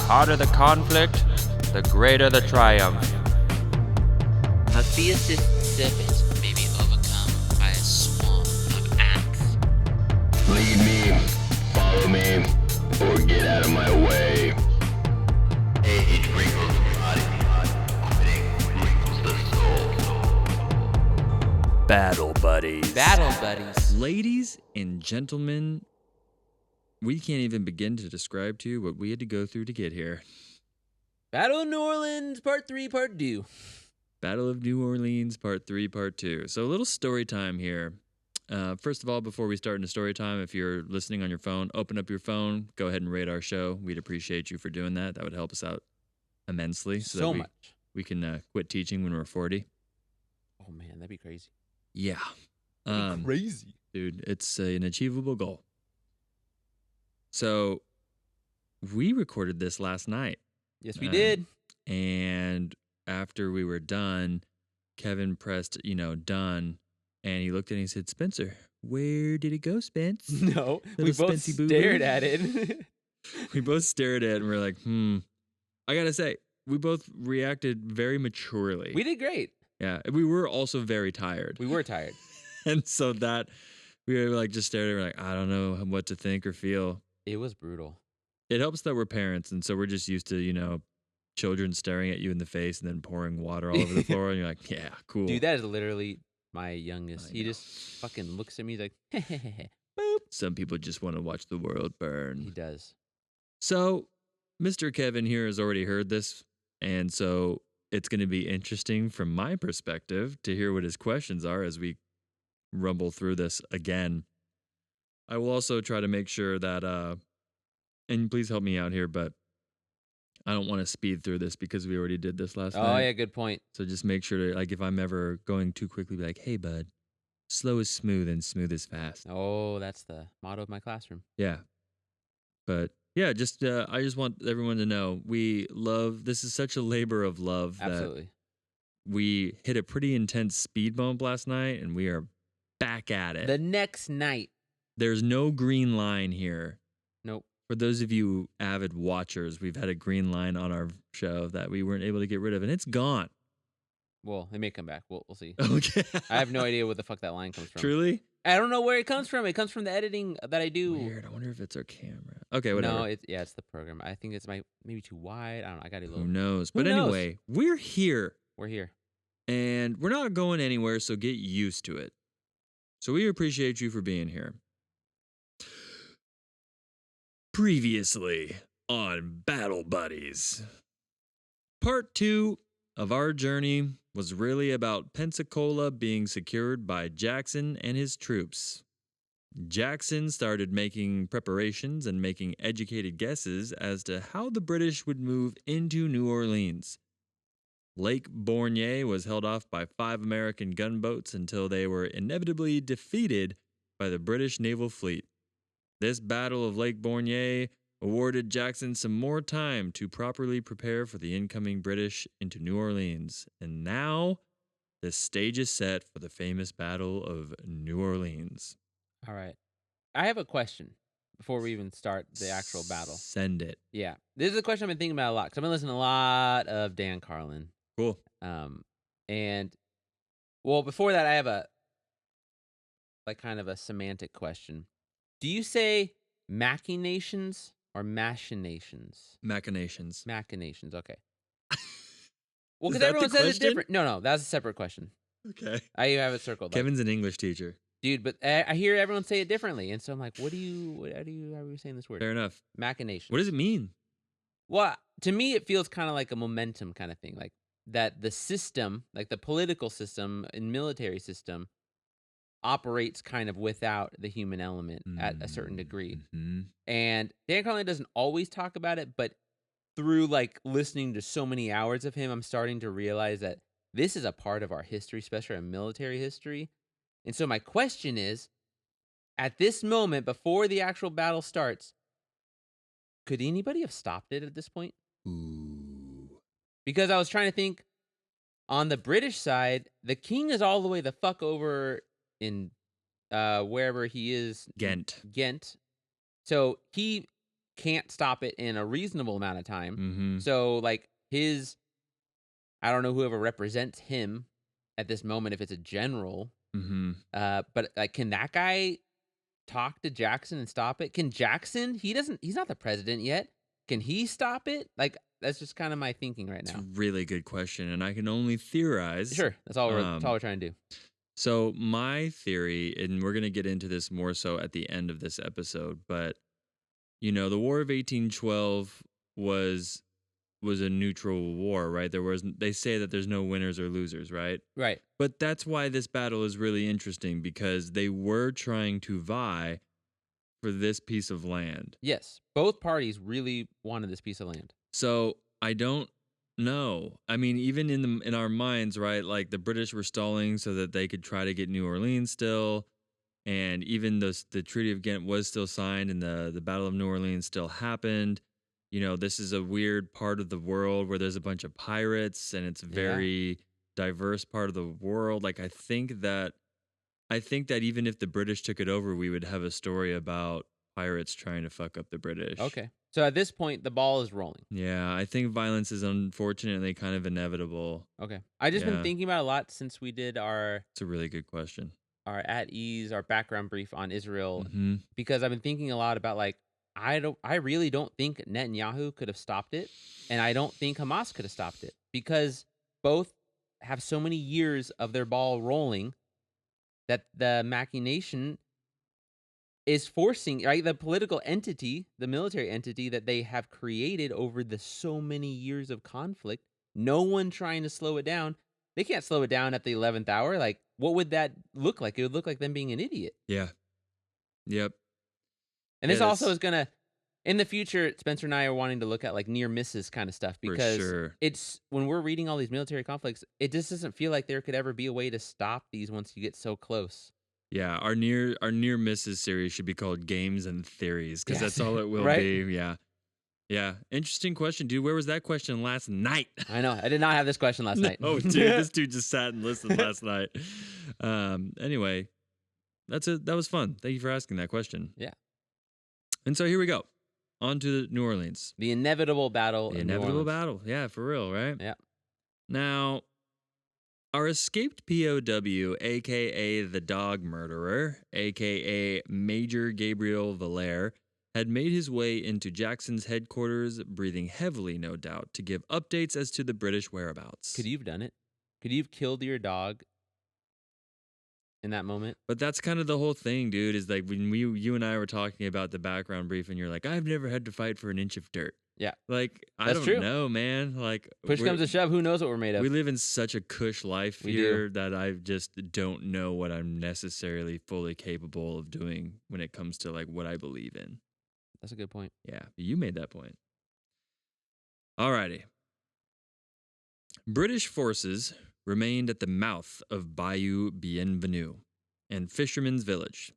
hotter the conflict, the greater the triumph. A fierce serpent may be overcome by a swarm of ants. Lead me, follow me, or get out of my way. Age wrinkles the body, quitting wrinkles the soul. Battle buddies. Battle buddies. Ladies and gentlemen, we can't even begin to describe to you what we had to go through to get here. Battle of New Orleans, Part 3, Part 2. Battle of New Orleans, Part 3, Part 2. So a little story time here. First of all, before we start into story time, if you're listening on your phone, open up your phone, go ahead and rate our show. We'd appreciate you for doing that. That would help us out immensely. So much. We can quit teaching when we're 40. Oh, man, that'd be crazy. Yeah. Crazy. Dude, it's an achievable goal. So we recorded this last night. Yes, we did. And after we were done, Kevin pressed, done. And he looked at it and he said, Spencer, where did it go, Spence? No, we Little both Spencey boo-boo. stared at it. We both stared at it and we're like, I got to say, we both reacted very maturely. We did great. Yeah. We were also very tired. We were tired. And so that we were like, just stared at it. We're like, I don't know what to think or feel. It was brutal. It helps that we're parents. And so we're just used to, children staring at you in the face and then pouring water all over the floor. And you're like, yeah, cool. Dude, that is literally my youngest. He just fucking looks at me like, boop. Some people just want to watch the world burn. He does. So, Mr. Kevin here has already heard this, and so it's going to be interesting from my perspective to hear what his questions are as we rumble through this again. I will also try to make sure that, and please help me out here, but I don't want to speed through this because we already did this last night. Oh, yeah, good point. So just make sure to, if I'm ever going too quickly, be like, hey, bud, slow is smooth and smooth is fast. Oh, that's the motto of my classroom. Yeah. But yeah, just I just want everyone to know this is such a labor of love. Absolutely. That we hit a pretty intense speed bump last night and we are back at it. The next night. There's no green line here. Nope. For those of you avid watchers, we've had a green line on our show that we weren't able to get rid of, and it's gone. Well, it may come back. We'll see. Okay. I have no idea where the fuck that line comes from. Truly? I don't know where it comes from. It comes from the editing that I do. Weird. I wonder if it's our camera. Okay, whatever. No, it's the program. I think it's maybe too wide. I don't know. I got it low. Who knows? Who But knows? anyway, we're here. We're here. And we're not going anywhere, so get used to it. So we appreciate you for being here. Previously on Battle Buddies. Part 2 of our journey was really about Pensacola being secured by Jackson and his troops. Jackson started making preparations and making educated guesses as to how the British would move into New Orleans. Lake Borgne was held off by 5 American gunboats until they were inevitably defeated by the British naval fleet. This Battle of Lake Borgne awarded Jackson some more time to properly prepare for the incoming British into New Orleans. And now, the stage is set for the famous Battle of New Orleans. All right. I have a question before we even start the actual battle. Send it. Yeah. This is a question I've been thinking about a lot because I've been listening to a lot of Dan Carlin. Cool. And, well, before that, I have kind of a semantic question. Do you say machinations or machinations? Machinations. Machinations, okay. Well, Is because that everyone the says it question? different. No, that's a separate question. Okay. I have it circled. Kevin's an English teacher. Dude, but I hear everyone say it differently, and so I'm like, how are we saying this word? Fair enough. Machinations. What does it mean? Well, to me, it feels kind of like a momentum kind of thing, like that the system, like the political system and military system, operates kind of without the human element at a certain degree. Mm-hmm. And Dan Carlin doesn't always talk about it, but through listening to so many hours of him, I'm starting to realize that this is a part of our history, especially our military history. And so my question is, at this moment, before the actual battle starts, could anybody have stopped it at this point? Ooh. Because I was trying to think, on the British side, the king is all the way the fuck over in wherever he is. Ghent. So he can't stop it in a reasonable amount of time. Mm-hmm. So, like, I don't know whoever represents him at this moment, if it's a general, Mm-hmm. but, like, can that guy talk to Jackson and stop it? Can Jackson he's not the president yet. Can he stop it? Like, that's just kinda my thinking right It's a now. really good question, and I can only theorize. Sure, that's all we're trying to do. So my theory, and we're gonna get into this more so at the end of this episode, but the War of 1812 was a neutral war, right? They say that there's no winners or losers, right? Right. But that's why this battle is really interesting because they were trying to vie for this piece of land. Yes, both parties really wanted this piece of land. So I don't know. I mean, even in our minds, right? Like the British were stalling so that they could try to get New Orleans still, and even the Treaty of Ghent was still signed, and the Battle of New Orleans still happened. This is a weird part of the world where there's a bunch of pirates, and it's a very diverse part of the world. Like I think that even if the British took it over, we would have a story about pirates trying to fuck up the British. Okay. So at this point, the ball is rolling. Yeah, I think violence is unfortunately kind of inevitable. Okay. I just been Yeah. thinking about it a lot since we did our It's a really good question. at ease, our background brief on Israel, Mm-hmm. because I've been thinking a lot about, like, I really don't think Netanyahu could have stopped it, and I don't think Hamas could have stopped it, because both have so many years of their ball rolling that the machination is forcing, right, the political entity, the military entity that they have created over the so many years of conflict, no one trying to slow it down. They can't slow it down at the 11th hour. Like, what would that look like? It would look like them being an idiot. Yeah. Yep. And this Yeah, also that's- is gonna, in the future, Spencer and I are wanting to look at, like, near misses kind of stuff, because sure. it's when we're reading all these military conflicts, it just doesn't feel like there could ever be a way to stop these once you get so close. Yeah, our near misses series should be called Games and Theories because Yes. that's all it will Right? be. Yeah. Yeah. Interesting question, dude. Where was that question last night? I know. I did not have this question last night. Oh, dude, this dude just sat and listened last night. Anyway, that was fun. Thank you for asking that question. Yeah. And so here we go. On to New Orleans. The inevitable battle. The of New inevitable Orleans. battle. Yeah, for real, right? Yeah. Now, our escaped POW, aka the dog murderer, aka Major Gabriel Valère, had made his way into Jackson's headquarters, breathing heavily, no doubt, to give updates as to the British whereabouts. Could you have done it? Could you have killed your dog in that moment? But that's kind of the whole thing, dude, is like when you and I were talking about the background brief and you're like, I've never had to fight for an inch of dirt. Yeah. Like, I That's don't true. know, man. Like, Push comes to shove, who knows what we're made of? we live in such a cush life We here that I just don't know what I'm necessarily fully capable of doing when it comes to like what I believe in. That's a good point. Yeah, you made that point. Alrighty. British forces remained at the mouth of Bayou Bienvenue and Fisherman's Village.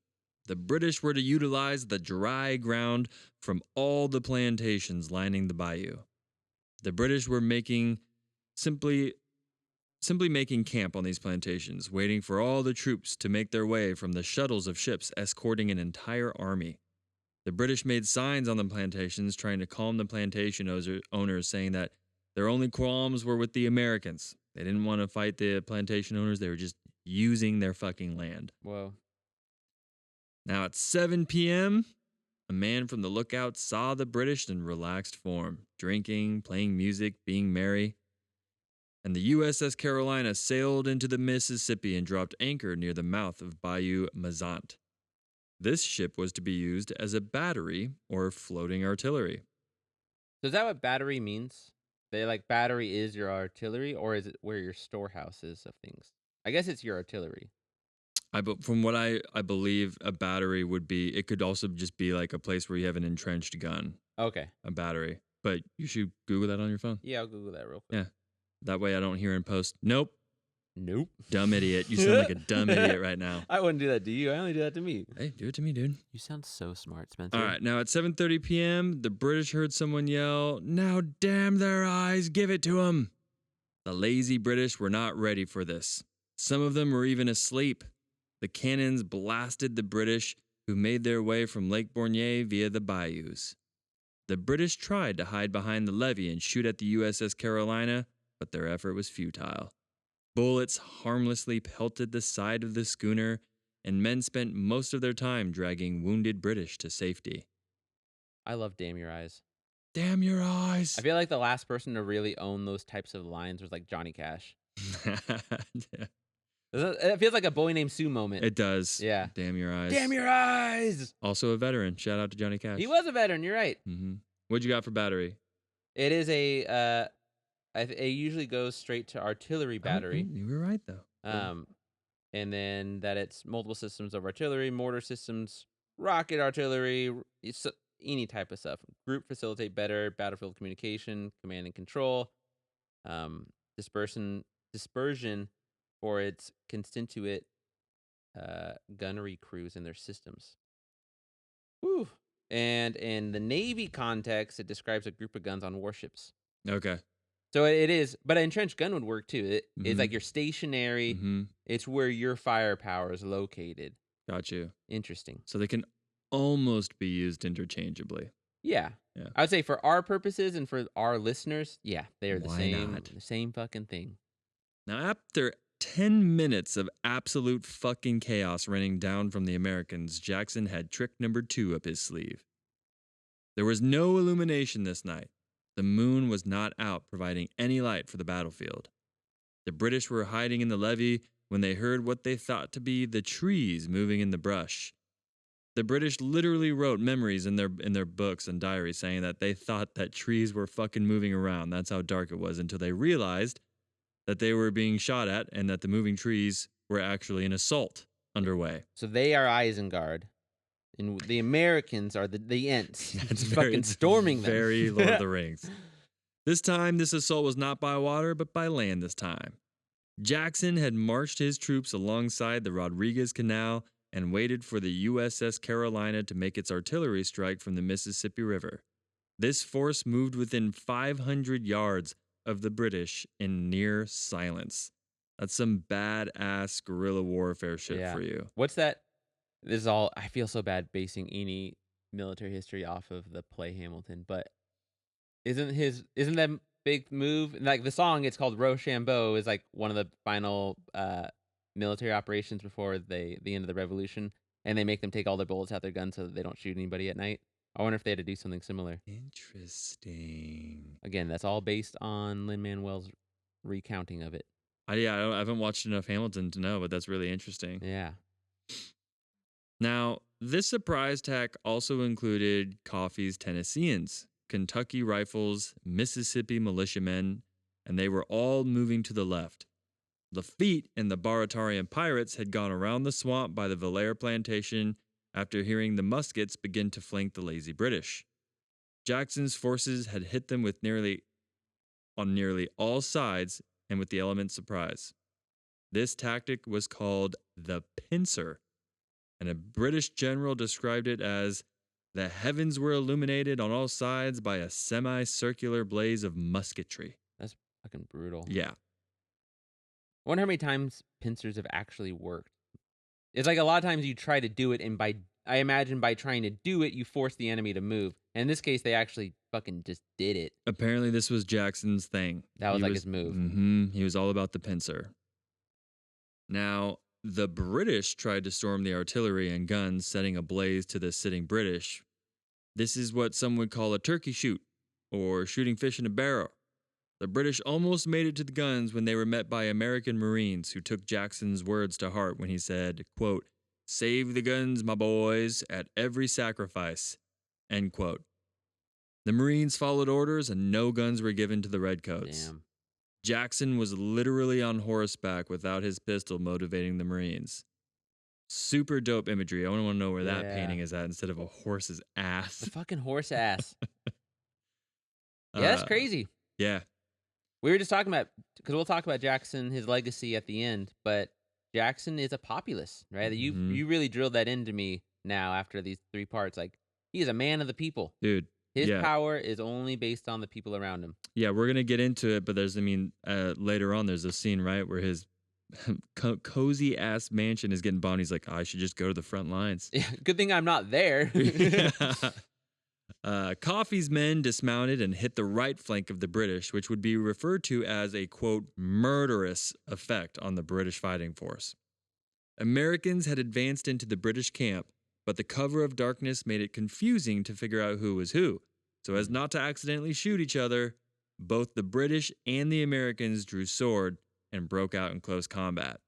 The British were to utilize the dry ground from all the plantations lining the bayou. The British were simply making camp on these plantations, waiting for all the troops to make their way from the shuttles of ships escorting an entire army. The British made signs on the plantations trying to calm the plantation owners, saying that their only qualms were with the Americans. They didn't want to fight the plantation owners. They were just using their fucking land. Whoa. Now at 7 p.m., a man from the lookout saw the British in relaxed form, drinking, playing music, being merry. And the USS Carolina sailed into the Mississippi and dropped anchor near the mouth of Bayou Mazant. This ship was to be used as a battery or floating artillery. So is that what battery means? They, like, battery is your artillery, or is it where your storehouse is of things? I guess it's your artillery. From what I believe, a battery would be, it could also just be like a place where you have an entrenched gun, Okay. a battery. But you should Google that on your phone. Yeah, I'll Google that real quick. Yeah. That way I don't hear in post, nope, Nope. dumb idiot. You sound like a dumb idiot right now. I wouldn't do that to you. I only do that to me. Hey, do it to me, dude. You sound so smart, Spencer. All right, now at 7:30 p.m., the British heard someone yell, "Now damn their eyes, give it to 'em." The lazy British were not ready for this. Some of them were even asleep. The cannons blasted the British, who made their way from Lake Borgne via the bayous. The British tried to hide behind the levee and shoot at the USS Carolina, but their effort was futile. Bullets harmlessly pelted the side of the schooner, and men spent most of their time dragging wounded British to safety. I love Damn Your Eyes. Damn your eyes! I feel like the last person to really own those types of lines was like Johnny Cash. Yeah. It feels like a Boy Named Sue moment. It does. Yeah. Damn your eyes. Damn your eyes! Also a veteran. Shout out to Johnny Cash. He was a veteran. You're right. Mm-hmm. What'd you got for battery? It is a. It usually goes straight to artillery battery. You were right though. And then that it's multiple systems of artillery, mortar systems, rocket artillery, any type of stuff. Group facilitate better battlefield communication, command and control, dispersion for its constituent gunnery crews and their systems. Woo! And in the Navy context, it describes a group of guns on warships. Okay. So it is, but an entrenched gun would work too. It's like Mhm. you're stationary. Mm-hmm. It's where your firepower is located. Got you. Interesting. So they can almost be used interchangeably. Yeah. Yeah. I would say for our purposes and for our listeners, yeah, they are the Why same, not? the same fucking thing. Now, after 10 minutes of absolute fucking chaos raining down from the Americans, Jackson had trick number 2 up his sleeve. There was no illumination this night. The moon was not out, providing any light for the battlefield. The British were hiding in the levee when they heard what they thought to be the trees moving in the brush. The British literally wrote memories in their books and diaries saying that they thought that trees were fucking moving around. That's how dark it was until they realized that they were being shot at and that the moving trees were actually an assault underway. So they are Isengard, and the Americans are the Ents. That's fucking storming them. Very Lord of the Rings. This time, this assault was not by water, but by land this time. Jackson had marched his troops alongside the Rodriguez Canal and waited for the USS Carolina to make its artillery strike from the Mississippi River. This force moved within 500 yards of the British in near silence. That's some badass guerrilla warfare shit for you. What's that? This is all. I feel so bad basing any military history off of the play Hamilton, but isn't that big move like the song? It's called Rochambeau. Is like one of the final military operations before the end of the revolution, and they make them take all their bullets out their guns so that they don't shoot anybody at night. I wonder if they had to do something similar. Interesting. Again, that's all based on Lin-Manuel's recounting of it. I haven't watched enough Hamilton to know, but that's really interesting. Yeah. Now, this surprise attack also included Coffee's Tennesseans, Kentucky Rifles, Mississippi militiamen, and they were all moving to the left. Lafitte and the Baratarian pirates had gone around the swamp by the Valère plantation after hearing the muskets begin to flank the lazy British. Jackson's forces had hit them on nearly all sides and with the element surprise. This tactic was called the pincer, and a British general described it as the heavens were illuminated on all sides by a semicircular blaze of musketry. That's fucking brutal. Yeah. I wonder how many times pincers have actually worked. It's like a lot of times you try to do it, and I imagine by trying to do it, you force the enemy to move. And in this case, they actually fucking just did it. Apparently, this was Jackson's thing. That was his move. He was all about the pincer. Now, the British tried to storm the artillery and guns, setting ablaze to the sitting British. This is what some would call a turkey shoot, or shooting fish in a barrel. The British almost made it to the guns when they were met by American Marines who took Jackson's words to heart when he said, quote, "Save the guns, my boys, at every sacrifice," end quote. The Marines followed orders and no guns were given to the Redcoats. Damn. Jackson was literally on horseback without his pistol motivating the Marines. Super dope imagery. I want to know where that painting is at instead of a horse's ass. The fucking horse ass. Yeah, that's crazy. Yeah. We were just talking about, because we'll talk about Jackson, his legacy at the end, but Jackson is a populist, right? Mhm. You really drilled that into me now after these 3 parts. Like, he is a man of the people. Dude. His power is only based on the people around him. Yeah, we're going to get into it, but later on, there's a scene, right, where his cozy ass mansion is getting bombed. He's like, I should just go to the front lines. Yeah, good thing I'm not there. Coffee's men dismounted and hit the right flank of the British, which would be referred to as a, quote, murderous effect on the British fighting force. Americans had advanced into the British camp, but the cover of darkness made it confusing to figure out who was who. So as not to accidentally shoot each other, both the British and the Americans drew sword and broke out in close combat.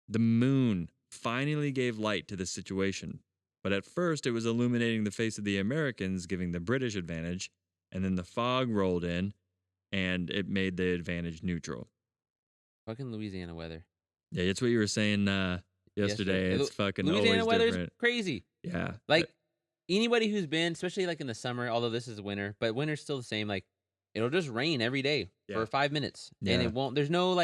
The moon finally gave light to the situation, but at first it was illuminating the face of the Americans, giving the British advantage, and then the fog rolled in, and it made the advantage neutral. Fucking Louisiana weather. Yeah, that's what you were saying yesterday. It's fucking Louisiana always weather's different. crazy. Yeah. Like anybody who's been, especially like in the summer, although this is winter, but winter's still the same. Like it'll just rain every day Yeah. for 5 minutes, and Yeah. it won't. There's no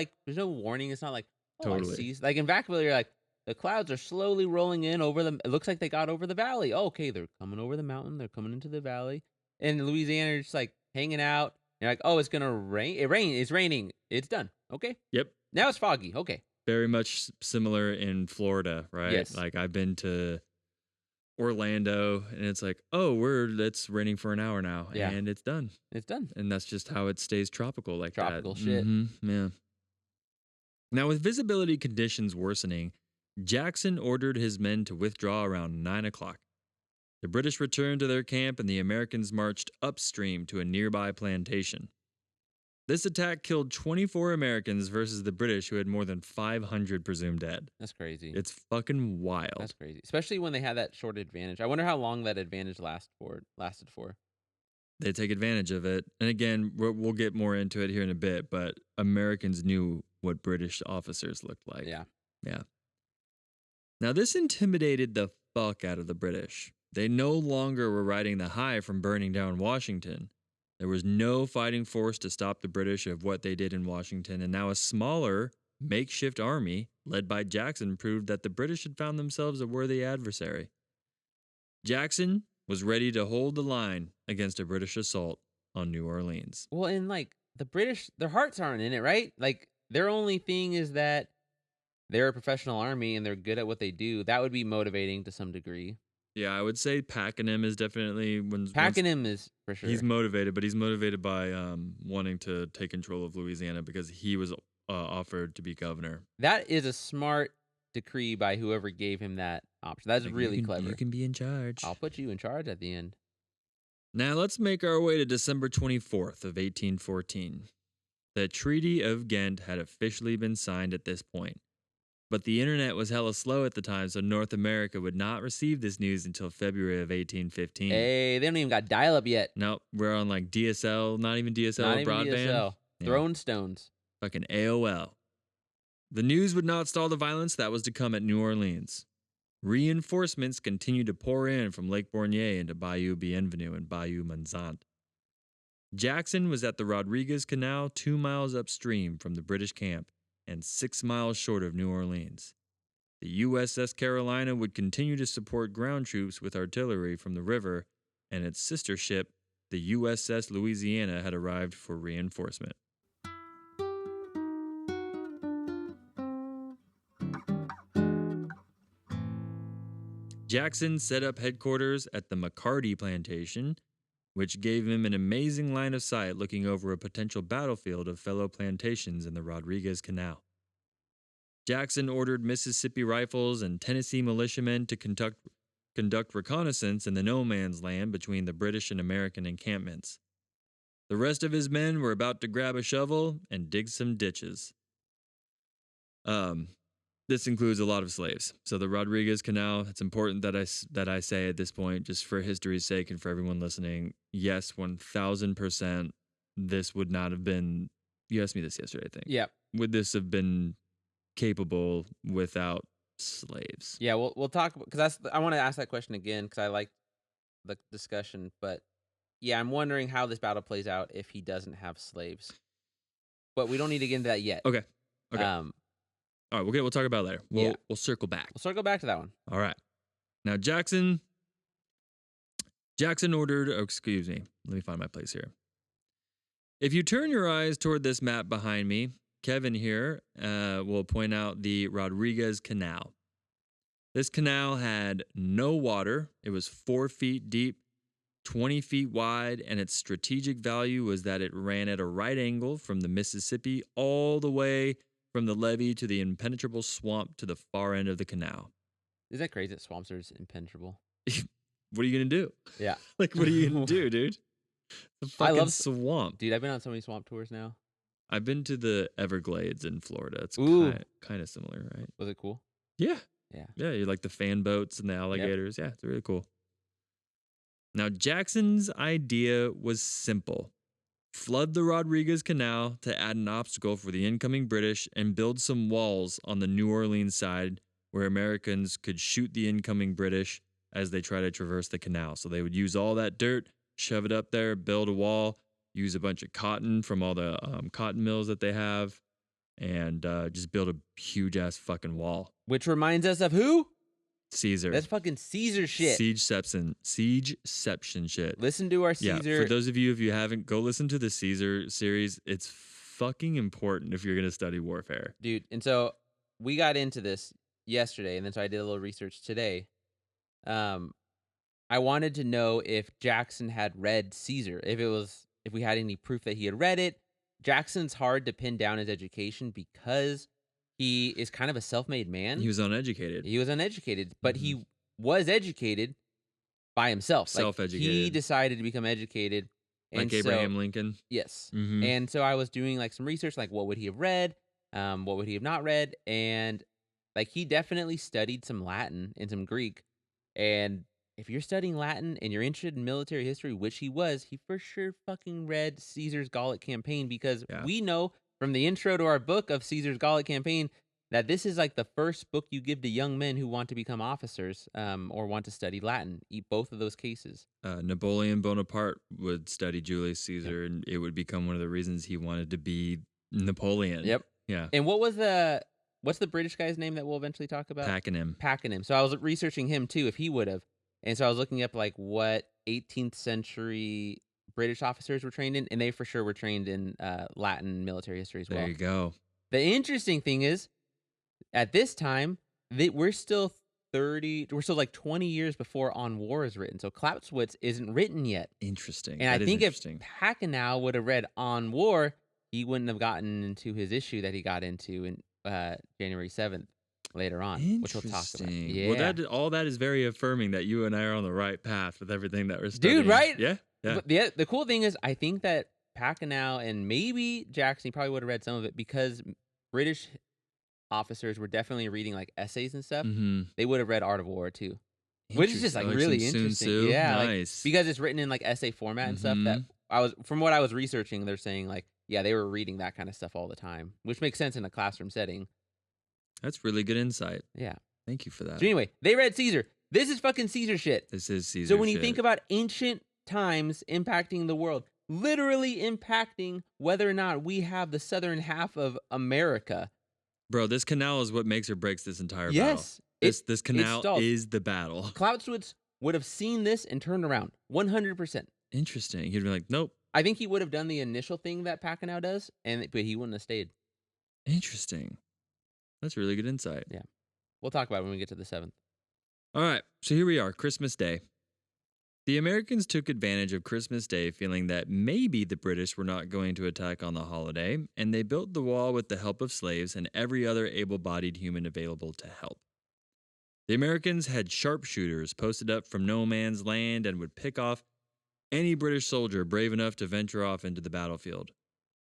warning. It's not like Totally. I see. Like in Vacaville, you're like the clouds are slowly rolling in over them. It looks like they got over the valley. Oh, okay, they're coming over the mountain. They're coming into the valley. And in Louisiana, you're just like hanging out. You're like, oh, it's gonna rain. It's raining. It's done. Okay. Yep. Now it's foggy. Okay. Very much similar in Florida, right? Yes. Like I've been to Orlando, and it's like, oh, it's raining for an hour now, Yeah. and it's done. It's done. And that's just how it stays tropical, like Tropical that. shit. Yeah. Now, with visibility conditions worsening, Jackson ordered his men to withdraw around 9 o'clock. The British returned to their camp, and the Americans marched upstream to a nearby plantation. This attack killed 24 Americans versus the British, who had more than 500 presumed dead. That's crazy. It's fucking wild. That's crazy, especially when they had that short advantage. I wonder how long that advantage lasted for. They take advantage of it. And again, we'll get more into it here in a bit, but Americans knew what British officers looked like. Yeah. Now, this intimidated the fuck out of the British. They no longer were riding the high from burning down Washington. There was no fighting force to stop the British of what they did in Washington, and now a smaller, makeshift army, led by Jackson, proved that the British had found themselves a worthy adversary. Jackson was ready to hold the line against a British assault on New Orleans. Well, and like the British, their hearts aren't in it, right? Like their only thing is that they're a professional army and they're good at what they do. That would be motivating to some degree. Yeah, I would say Pakenham is definitely Pakenham is for sure. He's motivated, but he's motivated by wanting to take control of Louisiana because he was offered to be governor. That is a smart decree by whoever gave him that option. That's Like, really clever. You can be in charge. I'll put you in charge at the end. Now let's make our way to December 24th of 1814. The Treaty of Ghent had officially been signed at this point. But the internet was hella slow at the time, so North America would not receive this news until February of 1815. Hey, they don't even got dial-up yet. Nope, we're on like DSL, not even DSL, Not even broadband. DSL. Yeah. Throwing stones. Fucking AOL. The news would not stall the violence that was to come at New Orleans. Reinforcements continued to pour in from Lake Borgne into Bayou Bienvenue and Bayou Manzant. Jackson was at the Rodriguez Canal 2 miles upstream from the British camp and 6 miles short of New Orleans. The USS Carolina would continue to support ground troops with artillery from the river, and its sister ship, the USS Louisiana, had arrived for reinforcement. Jackson set up headquarters at the McCarty Plantation, which gave him an amazing line of sight looking over a potential battlefield of fellow plantations in the Rodriguez Canal. Jackson ordered Mississippi Rifles and Tennessee militiamen to conduct reconnaissance in the no man's land between the British and American encampments. The rest of his men were about to grab a shovel and dig some ditches. This includes a lot of slaves. So the Rodriguez Canal, it's important that I say at this point, just for history's sake and for everyone listening, yes, 1000%, this would not have been, you asked me this yesterday, I think. Yeah. Would this have been capable without slaves? Yeah, we'll talk, because I want to ask that question again because I like the discussion. But yeah, I'm wondering how this battle plays out if he doesn't have slaves. But we don't need to get into that yet. Okay. All right, we'll talk about it later. We'll circle back. We'll circle back to that one. All right. Now Jackson ordered, excuse me, let me find my place here. If you turn your eyes toward this map behind me, Kevin here will point out the Rodriguez Canal. This canal had no water. It was 4 feet deep, 20 feet wide, and its strategic value was that it ran at a right angle from the Mississippi all the way from the levee to the impenetrable swamp to the far end of the canal. Isn't that crazy that swamps are just impenetrable? What are you going to do? Yeah. Like, what are you going to do, dude? The I fucking love swamp. Dude, I've been on so many swamp tours now. I've been to the Everglades in Florida. It's Ooh. kind of similar, right? Was it cool? Yeah. Yeah. Yeah, you like the fan boats and the alligators. Yeah, it's really cool. Now, Jackson's idea was simple. Flood the Rodriguez Canal to add an obstacle for the incoming British and build some walls on the New Orleans side where Americans could shoot the incoming British as they try to traverse the canal. So they would use all that dirt, shove it up there, build a wall, use a bunch of cotton from all the cotton mills that they have, and just build a huge-ass fucking wall. Which reminds us of who? Caesar. That's fucking Caesar shit. Siegeception shit. Listen to our Caesar. Yeah, for those of you, if you haven't, go listen to the Caesar series. It's fucking important if you're going to study warfare. Dude, and so we got into this yesterday, and then so I did a little research today. I wanted to know if Jackson had read Caesar, if we had any proof that he had read it. Jackson's hard to pin down his education because he is kind of a self-made man. He was uneducated. He was uneducated, but he was educated by himself. Self-educated. He decided to become educated. Like Abraham Lincoln? Yes. Mm-hmm. And so I was doing like some research, like what would he have read? What would he have not read? And like he definitely studied some Latin and some Greek. And if you're studying Latin and you're interested in military history, which he was, he for sure fucking read Caesar's Gallic Campaign because we know from the intro to our book of Caesar's Gallic Campaign that this is like the first book you give to young men who want to become officers or want to study Latin. Both of those cases. Napoleon Bonaparte would study Julius Caesar, and it would become one of the reasons he wanted to be Napoleon. Yep. Yeah. And what's the British guy's name that we'll eventually talk about? Pakenham. Pakenham. So I was researching him too, if he would have. And so I was looking up like what 18th century British officers were trained in, and they for sure were trained in Latin military history as well. There you go. The interesting thing is, at this time, we're still like 20 years before On War is written. So Clausewitz isn't written yet. Interesting. And I think if Pakenham would have read On War, he wouldn't have gotten into his issue that he got into in January 7th later on, which we'll talk about. Yeah. Well, all that is very affirming that you and I are on the right path with everything that we're studying. Dude, right? Yeah. But the cool thing is, I think that Pakenham and maybe Jackson probably would have read some of it because British officers were definitely reading like essays and stuff. Mm-hmm. They would have read Art of War too, which is just like really interesting. Yeah, nice. Because it's written in like essay format and stuff. That from what I was researching, they're saying like, yeah, they were reading that kind of stuff all the time, which makes sense in a classroom setting. That's really good insight. Yeah. Thank you for that. So anyway, they read Caesar. This is fucking Caesar shit. This is Caesar So when you think about ancient times impacting the world, literally impacting whether or not we have the southern half of America. Bro, this canal is what makes or breaks this entire battle. Yes. This canal is the battle. Clausewitz would have seen this and turned around 100%. Interesting. He'd be like, nope. I think he would have done the initial thing that Pakenham does, but he wouldn't have stayed. Interesting. That's really good insight. Yeah. We'll talk about it when we get to the 7th. All right. So here we are, Christmas Day. The Americans took advantage of Christmas Day, feeling that maybe the British were not going to attack on the holiday, and they built the wall with the help of slaves and every other able-bodied human available to help. The Americans had sharpshooters posted up from no man's land and would pick off any British soldier brave enough to venture off into the battlefield.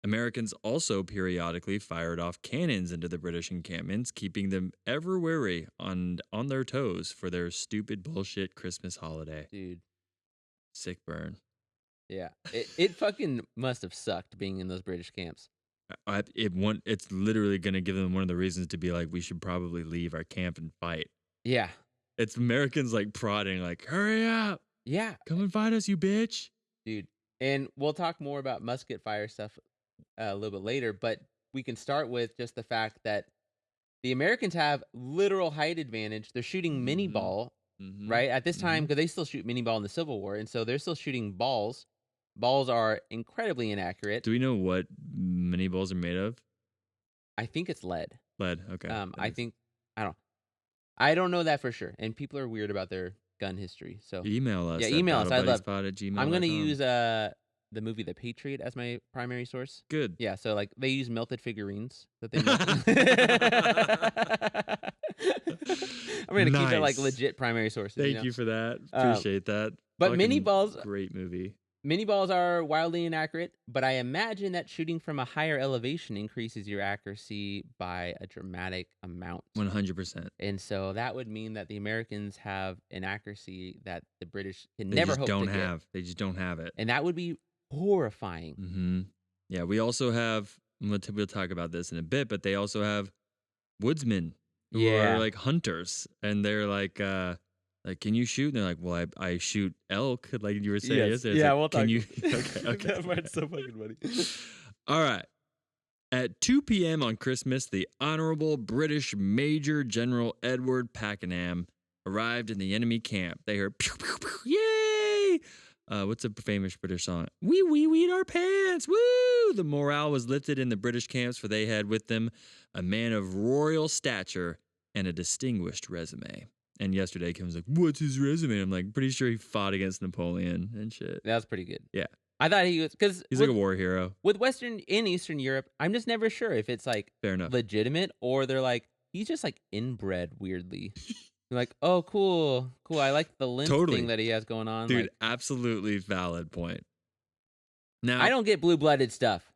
Americans also periodically fired off cannons into the British encampments, keeping them ever wary on their toes for their stupid bullshit Christmas holiday. Dude. Sick burn. Yeah. It fucking must have sucked being in those British camps. It's literally going to give them one of the reasons to be like, we should probably leave our camp and fight. Yeah. It's Americans like prodding, like, hurry up. Yeah. Come and find us, you bitch. Dude. And we'll talk more about musket fire stuff a little bit later, but we can start with just the fact that the Americans have literal height advantage. They're shooting mini ball, right? At this time, because they still shoot mini ball in the Civil War, and so they're still shooting balls. Balls are incredibly inaccurate. Do we know what mini balls are made of? I think it's lead. Lead, okay. I don't know that for sure. And people are weird about their gun history. So Email us. Yeah, at email us. I'd love- battlebuddiespod@gmail.com. I'm gonna use the movie The Patriot as my primary source. Good. Yeah, so like they use melted figurines that they melted. I'm gonna keep it like Nice. legit primary sources. Thank you for that. Um, Appreciate that. but mini Fucking balls- great movie. Mini balls are wildly inaccurate, but I imagine that shooting from a higher elevation increases your accuracy by a dramatic amount. 100%. And so that would mean that the Americans have an accuracy that the British can They never just hope don't to get. have. They just don't have it. And that would be horrifying. Mm-hmm. Yeah, we also have. We'll talk about this in a bit, but they also have woodsmen who Yeah. are like hunters, and they're like, can you shoot? And they're like, well, I shoot elk, like you were saying Yes. yesterday. It's Yeah, like, we'll can talk- you? Okay. That part's so fucking funny. All right. At 2 p.m. on Christmas, the Honorable British Major General Edward Pakenham arrived in the enemy camp. They heard, pew, pew, pew, yay! What's a famous British song? We weed our pants, woo! The morale was lifted in the British camps, for they had with them a man of royal stature and a distinguished resume. And yesterday, Kim was like, what's his resume? I'm like, pretty sure he fought against Napoleon and shit. That was pretty good. Yeah. I thought he was, because He's like a war hero. with Western and Eastern Europe, I'm just never sure if it's like Fair enough. legitimate or they're like, he's just like inbred weirdly. You're like, oh, cool. I like the lens Totally. thing that he has going on. Dude, Like, absolutely valid point. Now, I don't get blue-blooded stuff.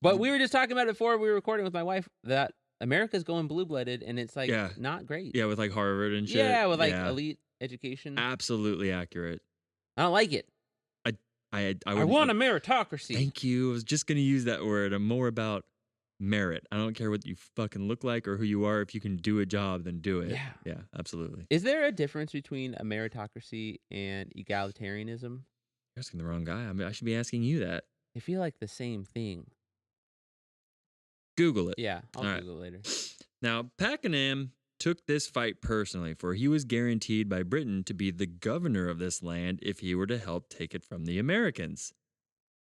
But we were just talking about it before we were recording with my wife that America's going blue-blooded and it's like Yeah. not great. Yeah, with like Harvard and shit. Yeah, with like Yeah. elite education. Absolutely accurate. I don't like it. I I want a meritocracy. Thank you. I was just gonna use that word. I'm more about merit. I don't care what you fucking look like or who you are. If you can do a job, then do it. Yeah. Yeah, absolutely. Is there a difference between a meritocracy and egalitarianism? You're asking the wrong guy. I mean, I should be asking you that. I feel like the same thing. Google it. Yeah, I'll All right. Google it later. Now, Pakenham took this fight personally, for he was guaranteed by Britain to be the governor of this land if he were to help take it from the Americans.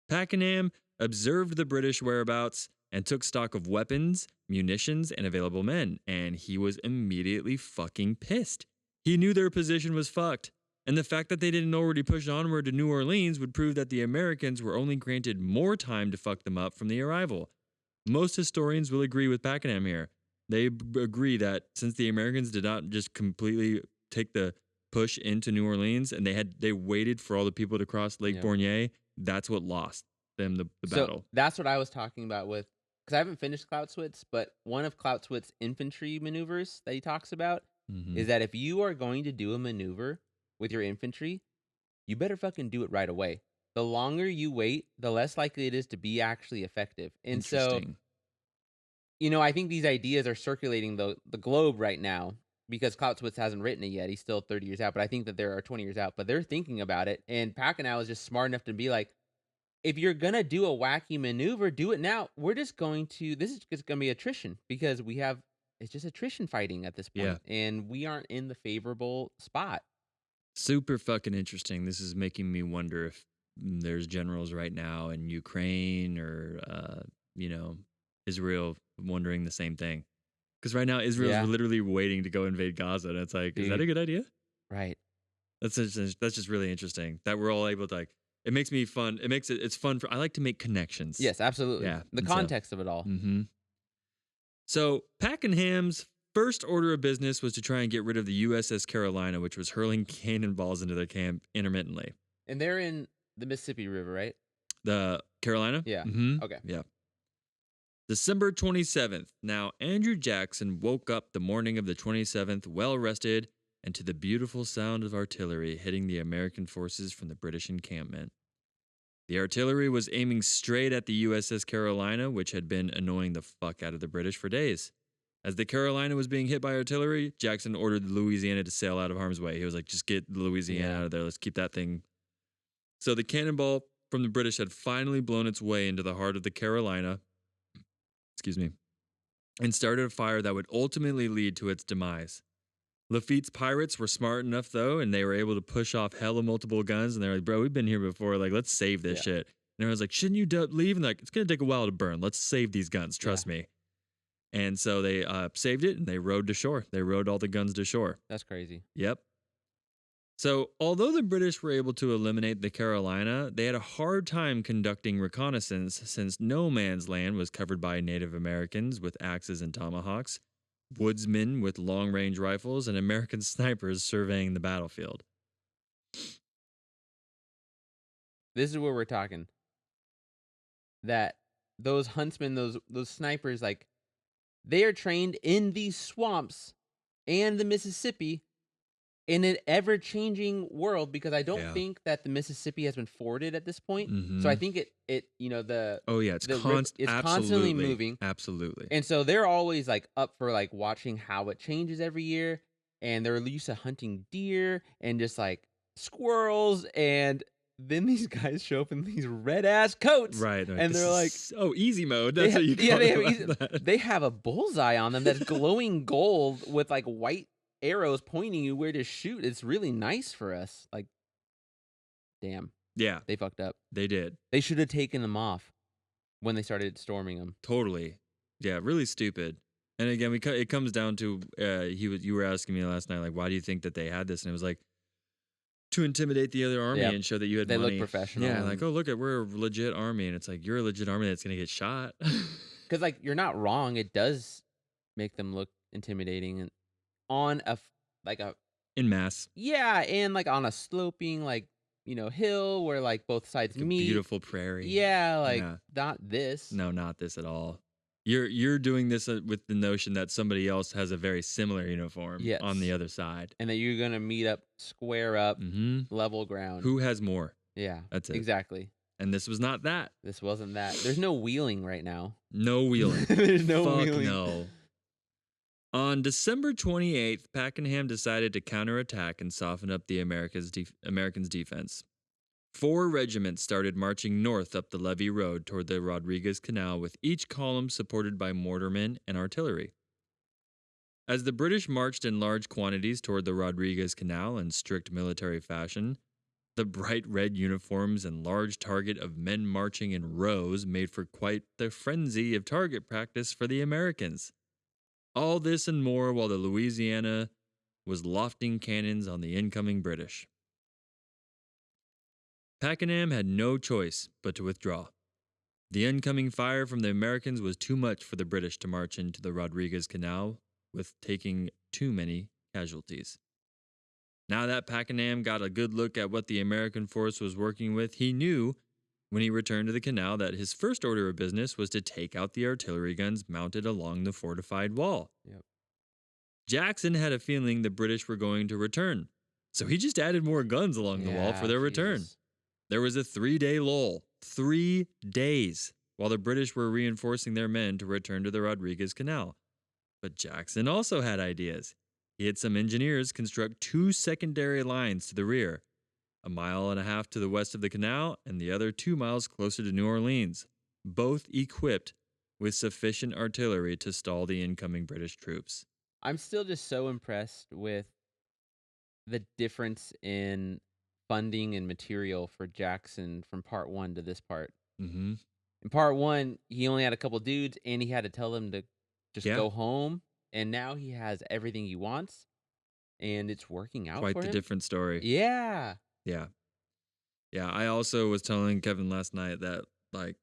Pakenham observed the British whereabouts and took stock of weapons, munitions, and available men, and he was immediately fucking pissed. He knew their position was fucked, and the fact that they didn't already push onward to New Orleans would prove that the Americans were only granted more time to fuck them up from the arrival. Most historians will agree with Pakenham here. They agree that since the Americans did not just completely take the push into New Orleans and they waited for all the people to cross Lake Yeah. Borgne, that's what lost them the battle. So that's what I was talking about with, because I haven't finished Clausewitz, but one of Clausewitz's infantry maneuvers that he talks about Mhm. is that if you are going to do a maneuver with your infantry, you better fucking do it right away. The longer you wait, the less likely it is to be actually effective. And so, Interesting. I think these ideas are circulating the globe right now because Clausewitz hasn't written it yet. He's still 30 years out, but I think that there are 20 years out. But they're thinking about it. And Pakenham is just smart enough to be like, if you're going to do a wacky maneuver, do it now. This is just going to be attrition because it's just attrition fighting at this point. Yeah. And we aren't in the favorable spot. Super fucking interesting. This is making me wonder if there's generals right now in Ukraine or, Israel wondering the same thing. Because right now Israel's Yeah. literally waiting to go invade Gaza. And it's like, is that a good idea? Right. That's just really interesting that we're all able to like. It makes me fun. It's fun for. I like to make connections. Yes, absolutely. Yeah, The and so- context of it all. Mm-hmm. So Pakenham's first order of business was to try and get rid of the USS Carolina, which was hurling cannonballs into their camp intermittently. And they're in the Mississippi River, right? The Carolina? Yeah. Mm-hmm. Okay. Yeah. December 27th. Now, Andrew Jackson woke up the morning of the 27th, well rested, and to the beautiful sound of artillery hitting the American forces from the British encampment. The artillery was aiming straight at the USS Carolina, which had been annoying the fuck out of the British for days. As the Carolina was being hit by artillery, Jackson ordered the Louisiana to sail out of harm's way. He was like, just get the Louisiana Yeah. out of there. Let's keep that thing. So the cannonball from the British had finally blown its way into the heart of the Carolina, and started a fire that would ultimately lead to its demise. Lafitte's pirates were smart enough, though, and they were able to push off hella multiple guns, and they're like, bro, we've been here before. Like, let's save this Yeah. shit. And everyone's like, shouldn't you leave? And like, it's going to take a while to burn. Let's save these guns. Trust me. And so they saved it, and they rowed to shore. They rowed all the guns to shore. That's crazy. Yep. So, although the British were able to eliminate the Carolina, they had a hard time conducting reconnaissance since no man's land was covered by Native Americans with axes and tomahawks, woodsmen with long range rifles, and American snipers surveying the battlefield. This is where we're talking. That those huntsmen, those snipers, like, they are trained in these swamps and the Mississippi in an ever-changing world, because I don't Yeah. think that the Mississippi has been forded at this point. Mhm. So I think it you know, the Oh, yeah, it's the river, it's constantly absolutely moving. Absolutely. And so they're always like up for like watching how it changes every year, and they're used to hunting deer and just like squirrels, and then these guys show up in these red ass coats, Right. and this they're like, is- oh, easy mode. That's what you call yeah, it. they have a bullseye on them that's glowing gold with like white arrows pointing you where to shoot. It's really nice for us. Like, damn, Yeah, they fucked up. they did. They should have taken them off when they started storming them. Totally. Yeah, really stupid. And again, it comes down to you were asking me last night, like, why do you think that they had this? And it was like to intimidate the other army Yeah. and show that you had They look money. professional Yeah, like, and- oh, look, we're a legit army, and it's like you're a legit army that's gonna get shot. Because like, you're not wrong. It does make them look intimidating, and on like a In mass, yeah, and like on a sloping like, hill where like both sides like a meet. beautiful prairie. Yeah, like Yeah. not this. No, not this at all. You're doing this with the notion that somebody else has a very similar uniform Yes. on the other side. And that you're gonna meet up, square up, Hmm. level ground. Who has more? Yeah, That's it. exactly. And this was not that. This wasn't that. There's no wheeling right now. No wheeling. There's no Fuck wheeling. no. On December 28th, Pakenham decided to counterattack and soften up the Americans' defense. 4 regiments started marching north up the Levee Road toward the Rodriguez Canal, with each column supported by mortarmen and artillery. As the British marched in large quantities toward the Rodriguez Canal in strict military fashion, the bright red uniforms and large target of men marching in rows made for quite the frenzy of target practice for the Americans. All this and more while the Louisiana was lofting cannons on the incoming British. Pakenham had no choice but to withdraw. The incoming fire from the Americans was too much for the British to march into the Rodriguez Canal with taking too many casualties. Now that Pakenham got a good look at what the American force was working with, he knew when he returned to the canal that his first order of business was to take out the artillery guns mounted along the fortified wall. Yep. Jackson had a feeling the British were going to return, so he just added more guns along the wall for their return. Jesus. There was a 3-day lull. 3 days while the British were reinforcing their men to return to the Rodriguez Canal. But Jackson also had ideas. He had some engineers construct 2 secondary lines to the rear, 1.5 miles to the west of the canal and the other 2 miles closer to New Orleans, both equipped with sufficient artillery to stall the incoming British troops. I'm still just so impressed with the difference in funding and material for Jackson from part 1 to this part. Mm-hmm. In part 1, he only had a couple dudes, and he had to tell them to just Yeah. go home. And now he has everything he wants, and it's working out Quite for the him. different story. Yeah. Yeah. Yeah, I also was telling Kevin last night that, like,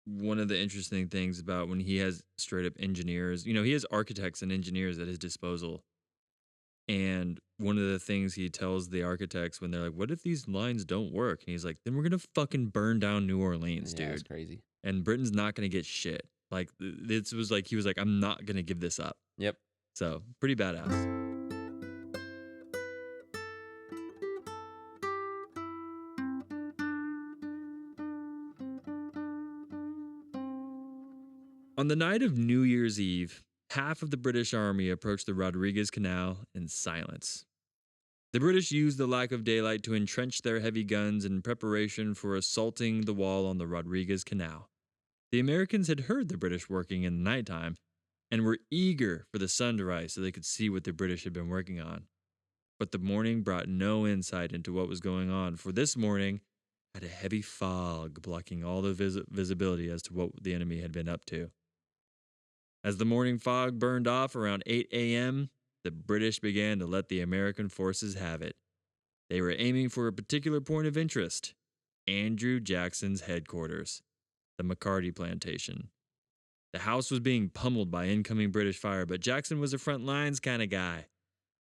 one of the interesting things about when he has straight up engineers, he has architects and engineers at his disposal. And one of the things he tells the architects when they're like, what if these lines don't work? And he's like, then we're going to fucking burn down New Orleans, Yeah, it's dude. crazy. And Britain's not going to get shit. Like, this was like, he was like, I'm not going to give this up. Yep. So, pretty badass. On the night of New Year's Eve, half of the British army approached the Rodriguez Canal in silence. The British used the lack of daylight to entrench their heavy guns in preparation for assaulting the wall on the Rodriguez Canal. The Americans had heard the British working in the nighttime and were eager for the sun to rise so they could see what the British had been working on. But the morning brought no insight into what was going on, for this morning had a heavy fog blocking all the visibility as to what the enemy had been up to. As the morning fog burned off around 8 a.m., the British began to let the American forces have it, They were aiming for a particular point of interest: Andrew Jackson's headquarters, the McCarty plantation. The house was being pummeled by incoming British fire, but Jackson was a front lines kind of guy.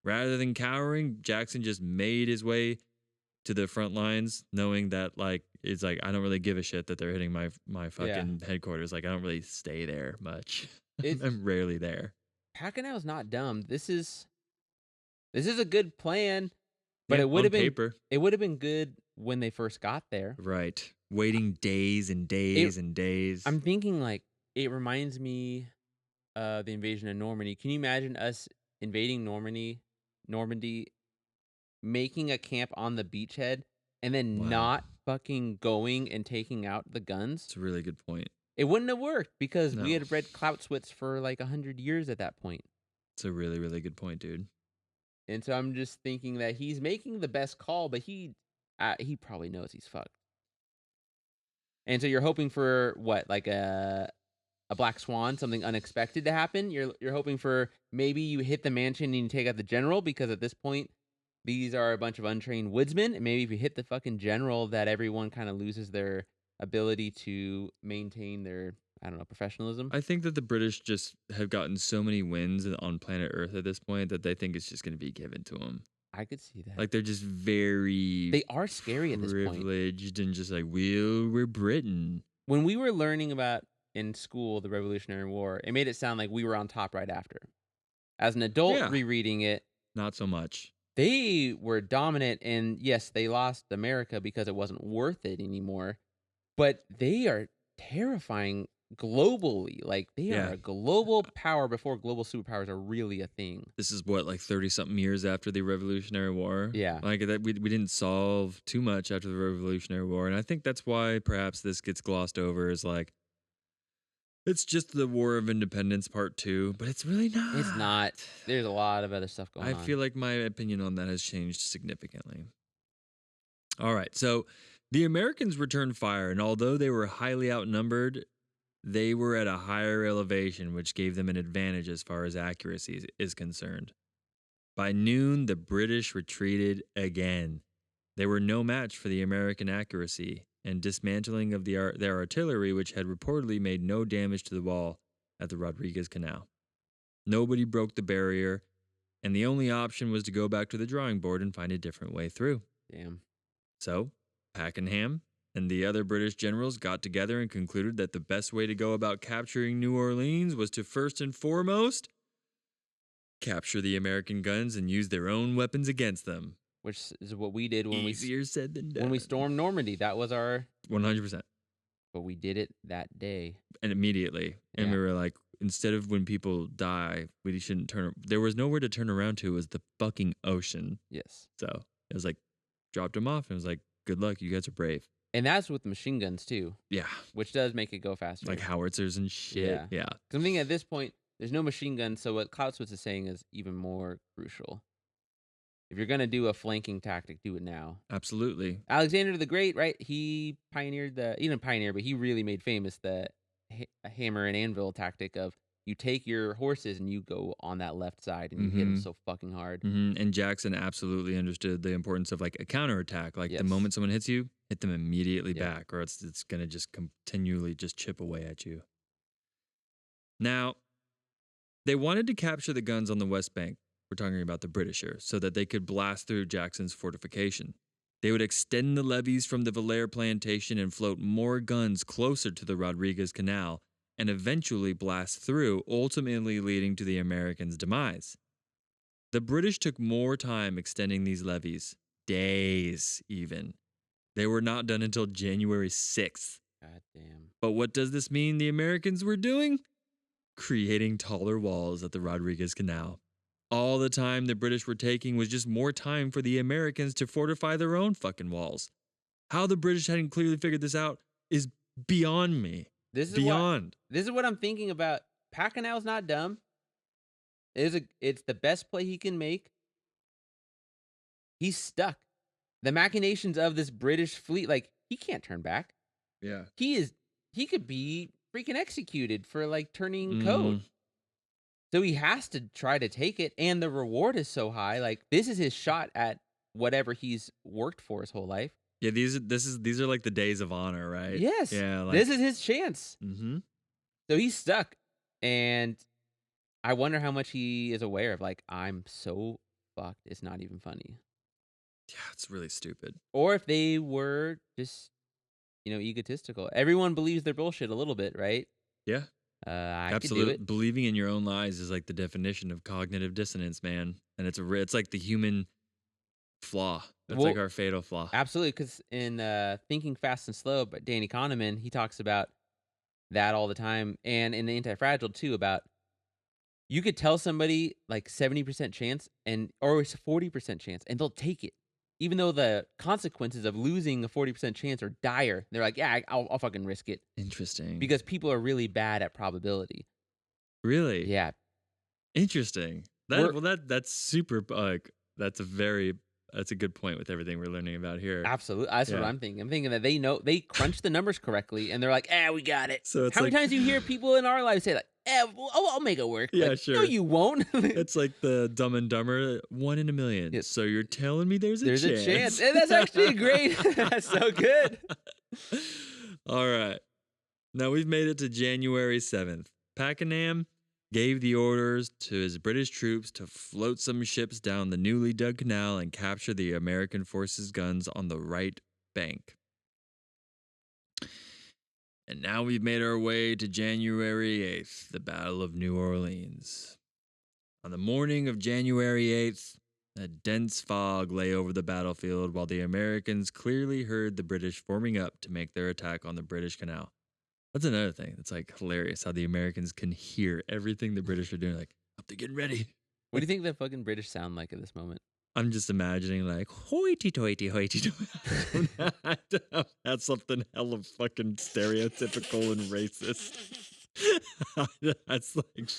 Rather than cowering, Jackson just made his way to the front lines, knowing that it's like I don't really give a shit that they're hitting my fucking headquarters. Like I don't really stay there much. I'm rarely there. Pakenham's not dumb. This is a good plan, but Yeah, it would have been paper. It would have been good when they first got there. Right. Waiting days and days and days. I'm thinking like it reminds me of the invasion of Normandy. Can you imagine us invading Normandy, making a camp on the beachhead, and then not fucking going and taking out the guns? It's a really good point. It wouldn't have worked because No. we had read Clausewitz for like 100 years at that point. It's a really, really good point, dude. And so I'm just thinking that he's making the best call, but he probably knows he's fucked. And so you're hoping for what, like a black swan, something unexpected to happen? You're hoping for maybe you hit the mansion and you take out the general, because at this point these are a bunch of untrained woodsmen. And maybe if you hit the fucking general, that everyone kind of loses their ability to maintain their, I don't know, professionalism. I think that the British just have gotten so many wins on planet Earth at this point that they think it's just going to be given to them. I could see that. Like they're just very They are scary at this point. privileged and just like we're Britain. When we were learning about in school the Revolutionary War, it made it sound like we were on top right after. As an adult rereading it, not so much. They were dominant, and yes, they lost America because it wasn't worth it anymore. But they are terrifying globally. Like they are a global power before global superpowers are really a thing. This is what, like 30-something years after the Revolutionary War? Yeah. Like that we didn't solve too much after the Revolutionary War. And I think that's why perhaps this gets glossed over as like, it's just the War of Independence Part 2, but it's really not. It's not. There's a lot of other stuff going on. I feel like my opinion on that has changed significantly. All right, so the Americans returned fire, and although they were highly outnumbered, they were at a higher elevation, which gave them an advantage as far as accuracy is concerned. By noon, the British retreated again. They were no match for the American accuracy and dismantling of their artillery, which had reportedly made no damage to the wall at the Rodriguez Canal. Nobody broke the barrier, and the only option was to go back to the drawing board and find a different way through. Damn. So, Pakenham and the other British generals got together and concluded that the best way to go about capturing New Orleans was to first and foremost capture the American guns and use their own weapons against them. Which is what we did when Easier said than done. when we stormed Normandy. That was our 100%. But we did it that day. And immediately. And we were like, instead of when people die, we shouldn't turn. There was nowhere to turn around to. It was the fucking ocean. Yes. So it was like, dropped them off and it was like, good luck. You guys are brave. And that's with machine guns too. Yeah. Which does make it go faster. Like howitzers and shit. Yeah. Because I'm thinking at this point, there's no machine guns. So what Clausewitz is saying is even more crucial. If you're going to do a flanking tactic, do it now. Absolutely. Alexander the Great, right? He pioneered he didn't pioneer, but he really made famous the hammer and anvil tactic of you take your horses and you go on that left side and you hit them so fucking hard. And Jackson absolutely understood the importance of like a counterattack. Like the moment someone hits you, hit them immediately back, or it's going to just continually just chip away at you. Now, they wanted to capture the guns on the West Bank. We're talking about the British here, so that they could blast through Jackson's fortification. They would extend the levees from the Valère plantation and float more guns closer to the Rodriguez Canal and eventually blast through, ultimately leading to the Americans' demise. The British took more time extending these levees, days even. They were not done until January 6th. God damn. But what does this mean the Americans were doing? Creating taller walls at the Rodriguez Canal. All the time the British were taking was just more time for the Americans to fortify their own fucking walls. How the British hadn't clearly figured this out is beyond me. This is what I'm thinking about. Pakenham's not dumb. It's the best play he can make. He's stuck. The machinations of this British fleet, like, he can't turn back. Yeah. He could be freaking executed for like turning code. So he has to try to take it, and the reward is so high. Like, this is his shot at whatever he's worked for his whole life. Yeah, these are like the days of honor, right? Yes. Yeah, like This is his chance. mm-hmm. So he's stuck. And I wonder how much he is aware of, like, I'm so fucked, it's not even funny. Yeah, it's really stupid. Or if they were just, egotistical. Everyone believes their bullshit a little bit, right? Yeah. I could do Absolutely. it. Believing in your own lies is like the definition of cognitive dissonance, man. And it's like the human flaw. It's like Well, our fatal flaw. Absolutely, because in Thinking Fast and Slow by Danny Kahneman, he talks about that all the time. And in Anti-Fragile, too, about you could tell somebody like 70% chance or it's 40% chance, and they'll take it. Even though the consequences of losing a 40% chance are dire, they're like, yeah, I'll fucking risk it. Interesting. Because people are really bad at probability. Really? Yeah. Interesting. That's super that's a good point with everything we're learning about here. Absolutely. That's what Yeah. I'm thinking. I'm thinking that they crunch the numbers correctly, and they're like, we got it. So it's How many like- times do you hear people in our lives say like, I'll make it work. Yeah, Like, sure. No, you won't. It's like the Dumb and Dumber 1 in a million. Yes. So you're telling me there's There's a a chance. And that's actually great. That's so good. All right. Now we've made it to January 7th. Pakenham gave the orders to his British troops to float some ships down the newly dug canal and capture the American forces' guns on the right bank. And now we've made our way to January 8th, the Battle of New Orleans. On the morning of January 8th, a dense fog lay over the battlefield while the Americans clearly heard the British forming up to make their attack on the British Canal. That's another thing. It's like hilarious how the Americans can hear everything the British are doing. Like, up to getting ready. What do you think the fucking British sound like at this moment? I'm just imagining like hoity-toity, hoity-toity. That's something hella fucking stereotypical and racist. That's like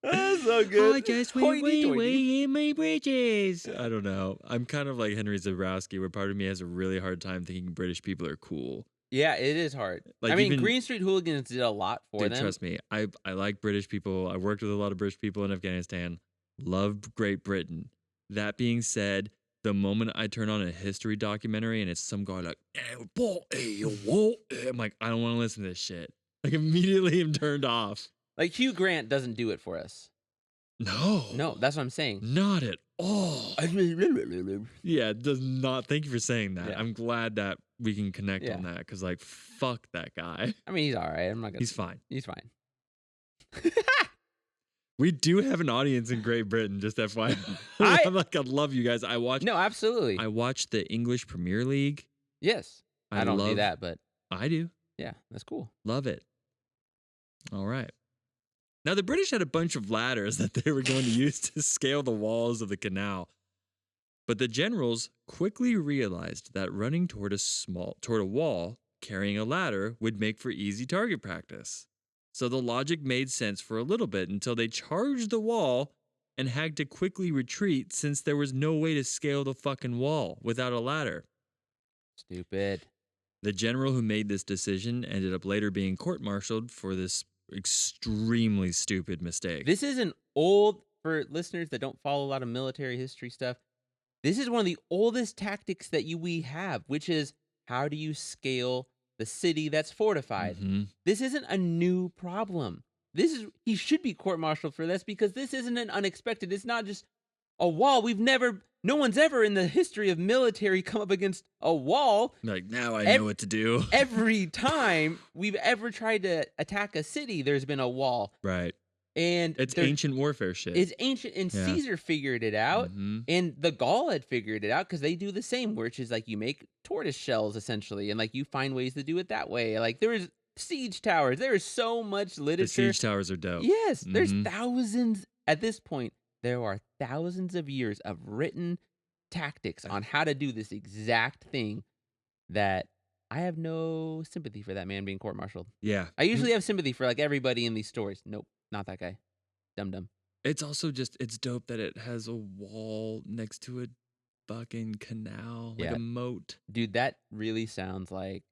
That's so good. I guess we in my bridges. I don't know. I'm kind of like Henry Zabrowski, where part of me has a really hard time thinking British people are cool. Yeah, it is hard. Like, I mean, even- Green Street Hooligans did a lot for Dude, them. trust me. I like British people. I worked with a lot of British people in Afghanistan. Love Great Britain. That being said, the moment I turn on a history documentary and it's some guy like, I'm like, I don't want to listen to this shit. Like, immediately I'm turned off. Like Hugh Grant doesn't do it for us. No. That's what I'm saying. Not at all. Yeah, it does not. Thank you for saying that. Yeah. I'm glad that we can connect Yeah. on that because, like, fuck that guy. I mean, he's all right. I'm not gonna. He's fine. He's fine. We do have an audience in Great Britain, just FYI. I'm like, I love you guys. No, absolutely. I watch the English Premier League. Yes. I don't do love- that, but I do. yeah, that's cool. Love it. All right. Now, the British had a bunch of ladders that they were going to use to scale the walls of the canal. But the generals quickly realized that running toward a wall carrying a ladder would make for easy target practice. So the logic made sense for a little bit until they charged the wall and had to quickly retreat since there was no way to scale the fucking wall without a ladder. Stupid. The general who made this decision ended up later being court-martialed for this extremely stupid mistake. This is an old, for listeners that don't follow a lot of military history stuff, this is one of the oldest tactics that we have, which is how do you scale the city that's fortified? Mhm. This isn't a new problem. He should be court-martialed for this because this isn't an unexpected. It's not just a wall. No one's ever in the history of military come up against a wall. Like, now I know what to do. Every time we've ever tried to attack a city, there's been a wall. Right. And It's ancient warfare shit. It's ancient, and Yeah. Caesar figured it out, Mhm. and the Gaul had figured it out because they do the same, which is like you make tortoise shells essentially, and like you find ways to do it that way. Like there is siege towers. There is so much The literature. siege towers are dope. Yes, there's Mhm. thousands at this point. There are thousands of years of written tactics on how to do this exact thing that I have no sympathy for that man being court-martialed. Yeah. I usually have sympathy for like everybody in these stories. Nope, not that guy. Dumb. It's also just, it's dope that it has a wall next to a fucking canal, like Yeah. a moat. Dude, that really sounds like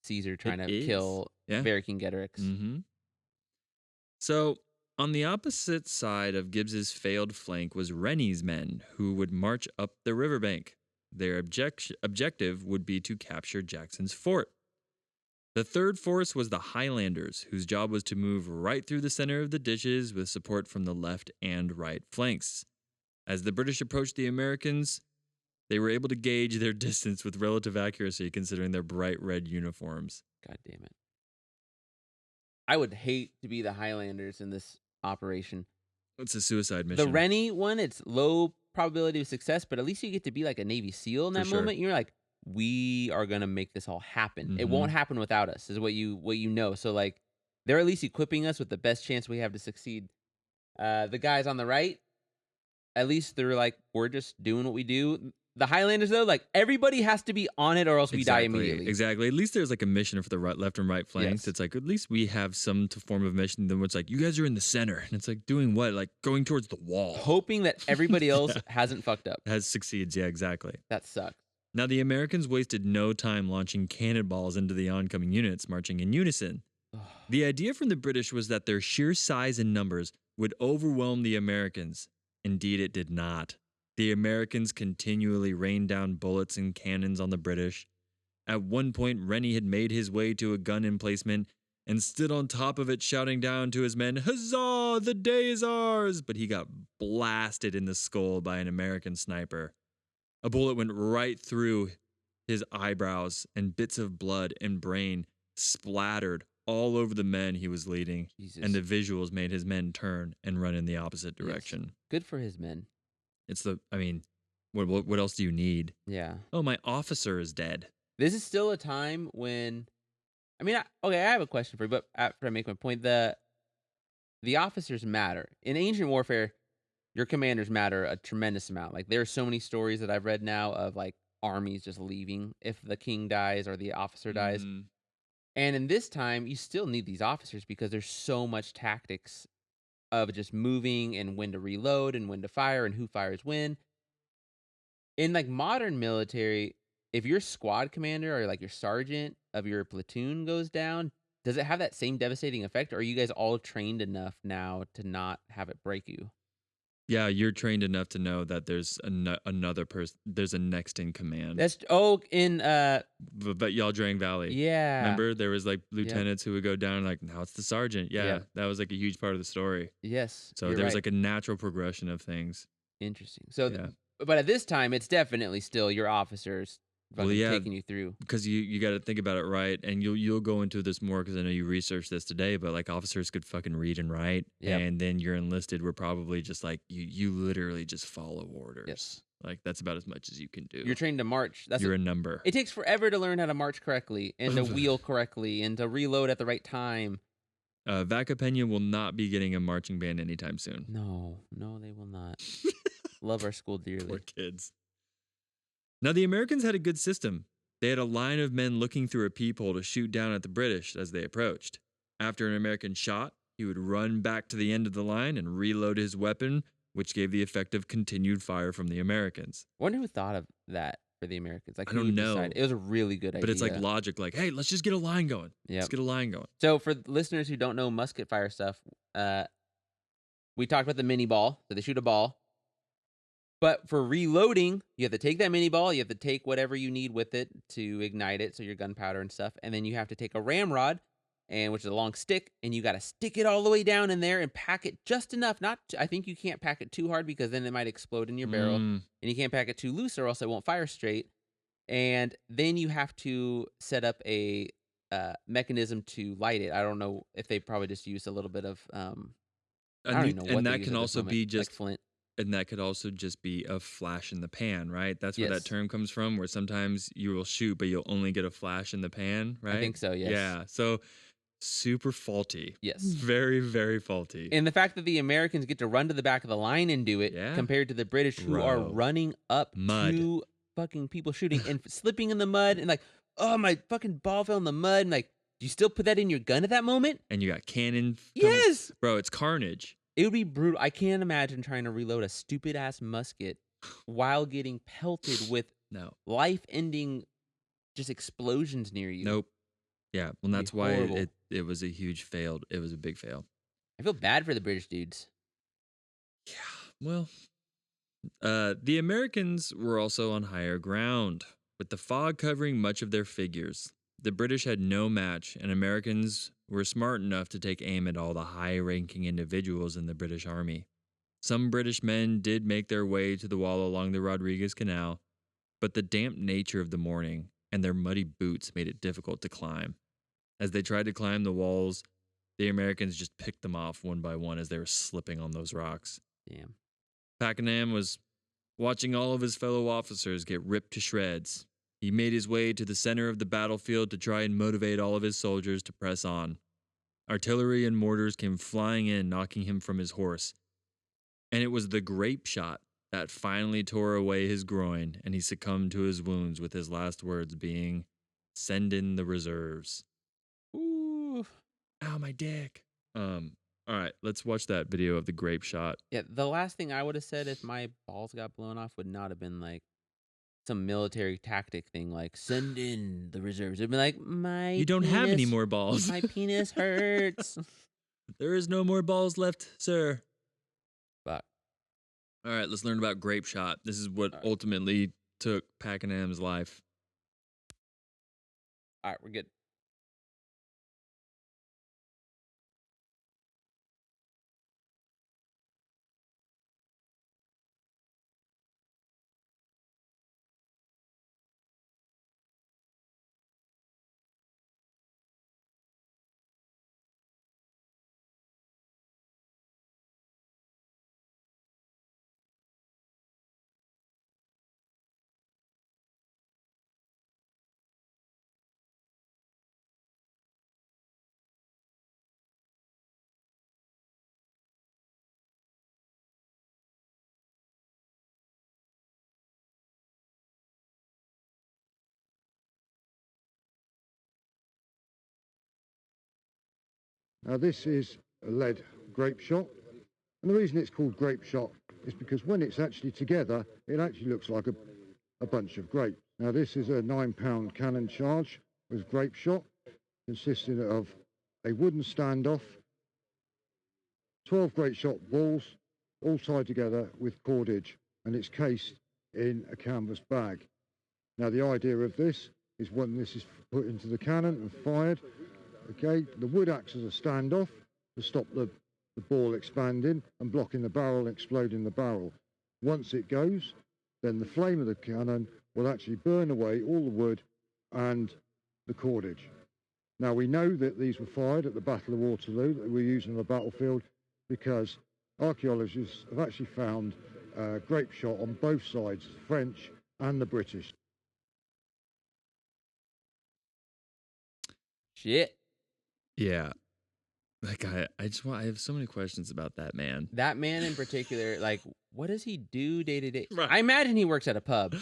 Caesar trying It to is. kill Yeah. Vercingetorix. Mm-hmm. So On the opposite side of Gibbs's failed flank was Rennie's men, who would march up the riverbank. Their objective would be to capture Jackson's fort. The third force was the Highlanders, whose job was to move right through the center of the ditches with support from the left and right flanks. As the British approached the Americans, they were able to gauge their distance with relative accuracy considering their bright red uniforms. God damn it. I would hate to be the Highlanders in this operation. It's a suicide mission. The Rennie one, it's low probability of success, but at least you get to be like a Navy SEAL in that moment. You're like, we are gonna make this all happen. It won't happen without us, is what you know. So like, they're at least equipping us with the best chance we have to succeed. The guys on the right, at least they're like, we're just doing what we do. The Highlanders, though, like, everybody has to be on it or else we die immediately. Exactly. At least there's like a mission for the left and right flanks. Yes. It's like, at least we have some form of mission. Then it's like, you guys are in the center. And it's like, doing what? Like, going towards the wall. Hoping that everybody else hasn't fucked up. Succeeds. Yeah, exactly. That sucks. Now, the Americans wasted no time launching cannonballs into the oncoming units, marching in unison. The idea from the British was that their sheer size and numbers would overwhelm the Americans. Indeed, it did not. The Americans continually rained down bullets and cannons on the British. At one point, Rennie had made his way to a gun emplacement and stood on top of it shouting down to his men, "Huzzah, the day is ours!" But he got blasted in the skull by an American sniper. A bullet went right through his eyebrows, and bits of blood and brain splattered all over the men he was leading. Jesus. And the visuals made his men turn and run in the opposite direction. Yes. Good for his men. What else do you need? Yeah. Oh, my officer is dead. This is still a time when, I have a question for you, but after I make my point, the officers matter. In ancient warfare, your commanders matter a tremendous amount. Like, there are so many stories that I've read now of, like, armies just leaving if the king dies or the officer dies. And in this time, you still need these officers because there's so much tactics of just moving and when to reload and when to fire and who fires when. In like modern military, if your squad commander or like your sergeant of your platoon goes down, does it have that same devastating effect? Or are you guys all trained enough now to not have it break you? Yeah, you're trained enough to know that there's another person. There's a next in command. That's But Yaldrang Valley. Yeah. Remember, there was like lieutenants who would go down. Like, now it's the sergeant. Yeah, Yep. that was like a huge part of the story. Yes. So you're there was right. like a natural progression of things. Interesting. So, Yeah. But at this time, it's definitely still your officers Well, fucking yeah. taking you through. Because you got to think about it, right? And you'll go into this more because I know you researched this today. But like, officers could fucking read and write, Yep. and then you're enlisted. We're probably just like you literally just follow orders. Yes. Like, that's about as much as you can do. You're trained to march. You're a number. It takes forever to learn how to march correctly and to wheel correctly and to reload at the right time. Vaca Peña will not be getting a marching band anytime soon. No, they will not. Love our school dearly. Poor kids. Now, the Americans had a good system. They had a line of men looking through a peephole to shoot down at the British as they approached. After an American shot, he would run back to the end of the line and reload his weapon, which gave the effect of continued fire from the Americans. I wonder who thought of that for the Americans. Like, I who don't know. decided? It was a really good idea. But it's like logic, like, hey, let's just get a line going. Yep. Let's get a line going. So for listeners who don't know musket fire stuff, we talked about the mini ball. So they shoot a ball. But for reloading, you have to take that mini ball. You have to take whatever you need with it to ignite it, so your gunpowder and stuff. And then you have to take a ramrod, which is a long stick, and you got to stick it all the way down in there and pack it just enough. I think you can't pack it too hard because then it might explode in your barrel. And you can't pack it too loose or else it won't fire straight. And then you have to set up a mechanism to light it. I don't know if they probably just used a little bit of I don't even know what and they that use can at this also moment, be like just flint. And that could also just be a flash in the pan, right? That's where Yes. that term comes from, where sometimes you will shoot, but you'll only get a flash in the pan, right? I think so, yes. Yeah. So super faulty. Yes. Very, very faulty. And the fact that the Americans get to run to the back of the line and do it Yeah. compared to the British who are Bro. running up Mud. to fucking people shooting and slipping in the mud and like, oh, my fucking ball fell in the mud. And like, do you still put that in your gun at that moment? And you got cannon. Yes. Bro, it's carnage. It would be brutal. I can't imagine trying to reload a stupid ass musket while getting pelted with No. life-ending just explosions near you. Nope. Yeah. Well, It'd that's be why horrible. it was a huge fail. It was a big fail. I feel bad for the British dudes. Yeah, well, the Americans were also on higher ground, with the fog covering much of their figures. The British had no match, and Americans were smart enough to take aim at all the high-ranking individuals in the British Army. Some British men did make their way to the wall along the Rodriguez Canal, but the damp nature of the morning and their muddy boots made it difficult to climb. As they tried to climb the walls, the Americans just picked them off one by one as they were slipping on those rocks. Damn. Pakenham was watching all of his fellow officers get ripped to shreds. He made his way to the center of the battlefield to try and motivate all of his soldiers to press on. Artillery and mortars came flying in, knocking him from his horse. And it was the grape shot that finally tore away his groin, and he succumbed to his wounds, with his last words being, "Send in the reserves." Ooh. Ow, my dick. All right, let's watch that video of the grape shot. Yeah, the last thing I would have said if my balls got blown off would not have been like some military tactic thing, like send in the reserves. It'd be like, my You don't have any penis- more balls. My penis hurts. There is no more balls left, sir. Fuck. All right, let's learn about grape shot. This is what All right. ultimately took Pakenham's life. All right, we're good. Now this is a lead grape shot, and the reason it's called grape shot is because when it's actually together, it actually looks like a bunch of grapes. Now this is a 9-pound cannon charge with grape shot, consisting of a wooden standoff, 12 grape shot balls, all tied together with cordage, and it's cased in a canvas bag. Now the idea of this is when this is put into the cannon and fired, okay, the wood acts as a standoff to stop the ball expanding and blocking the barrel and exploding the barrel. Once it goes, then the flame of the cannon will actually burn away all the wood and the cordage. Now we know that these were fired at the Battle of Waterloo, that we're using on the battlefield, because archaeologists have actually found grape shot on both sides, the French and the British. Shit. Yeah. Like I have so many questions about that man. That man in particular, like, what does he do day to day? Right. I imagine he works at a pub.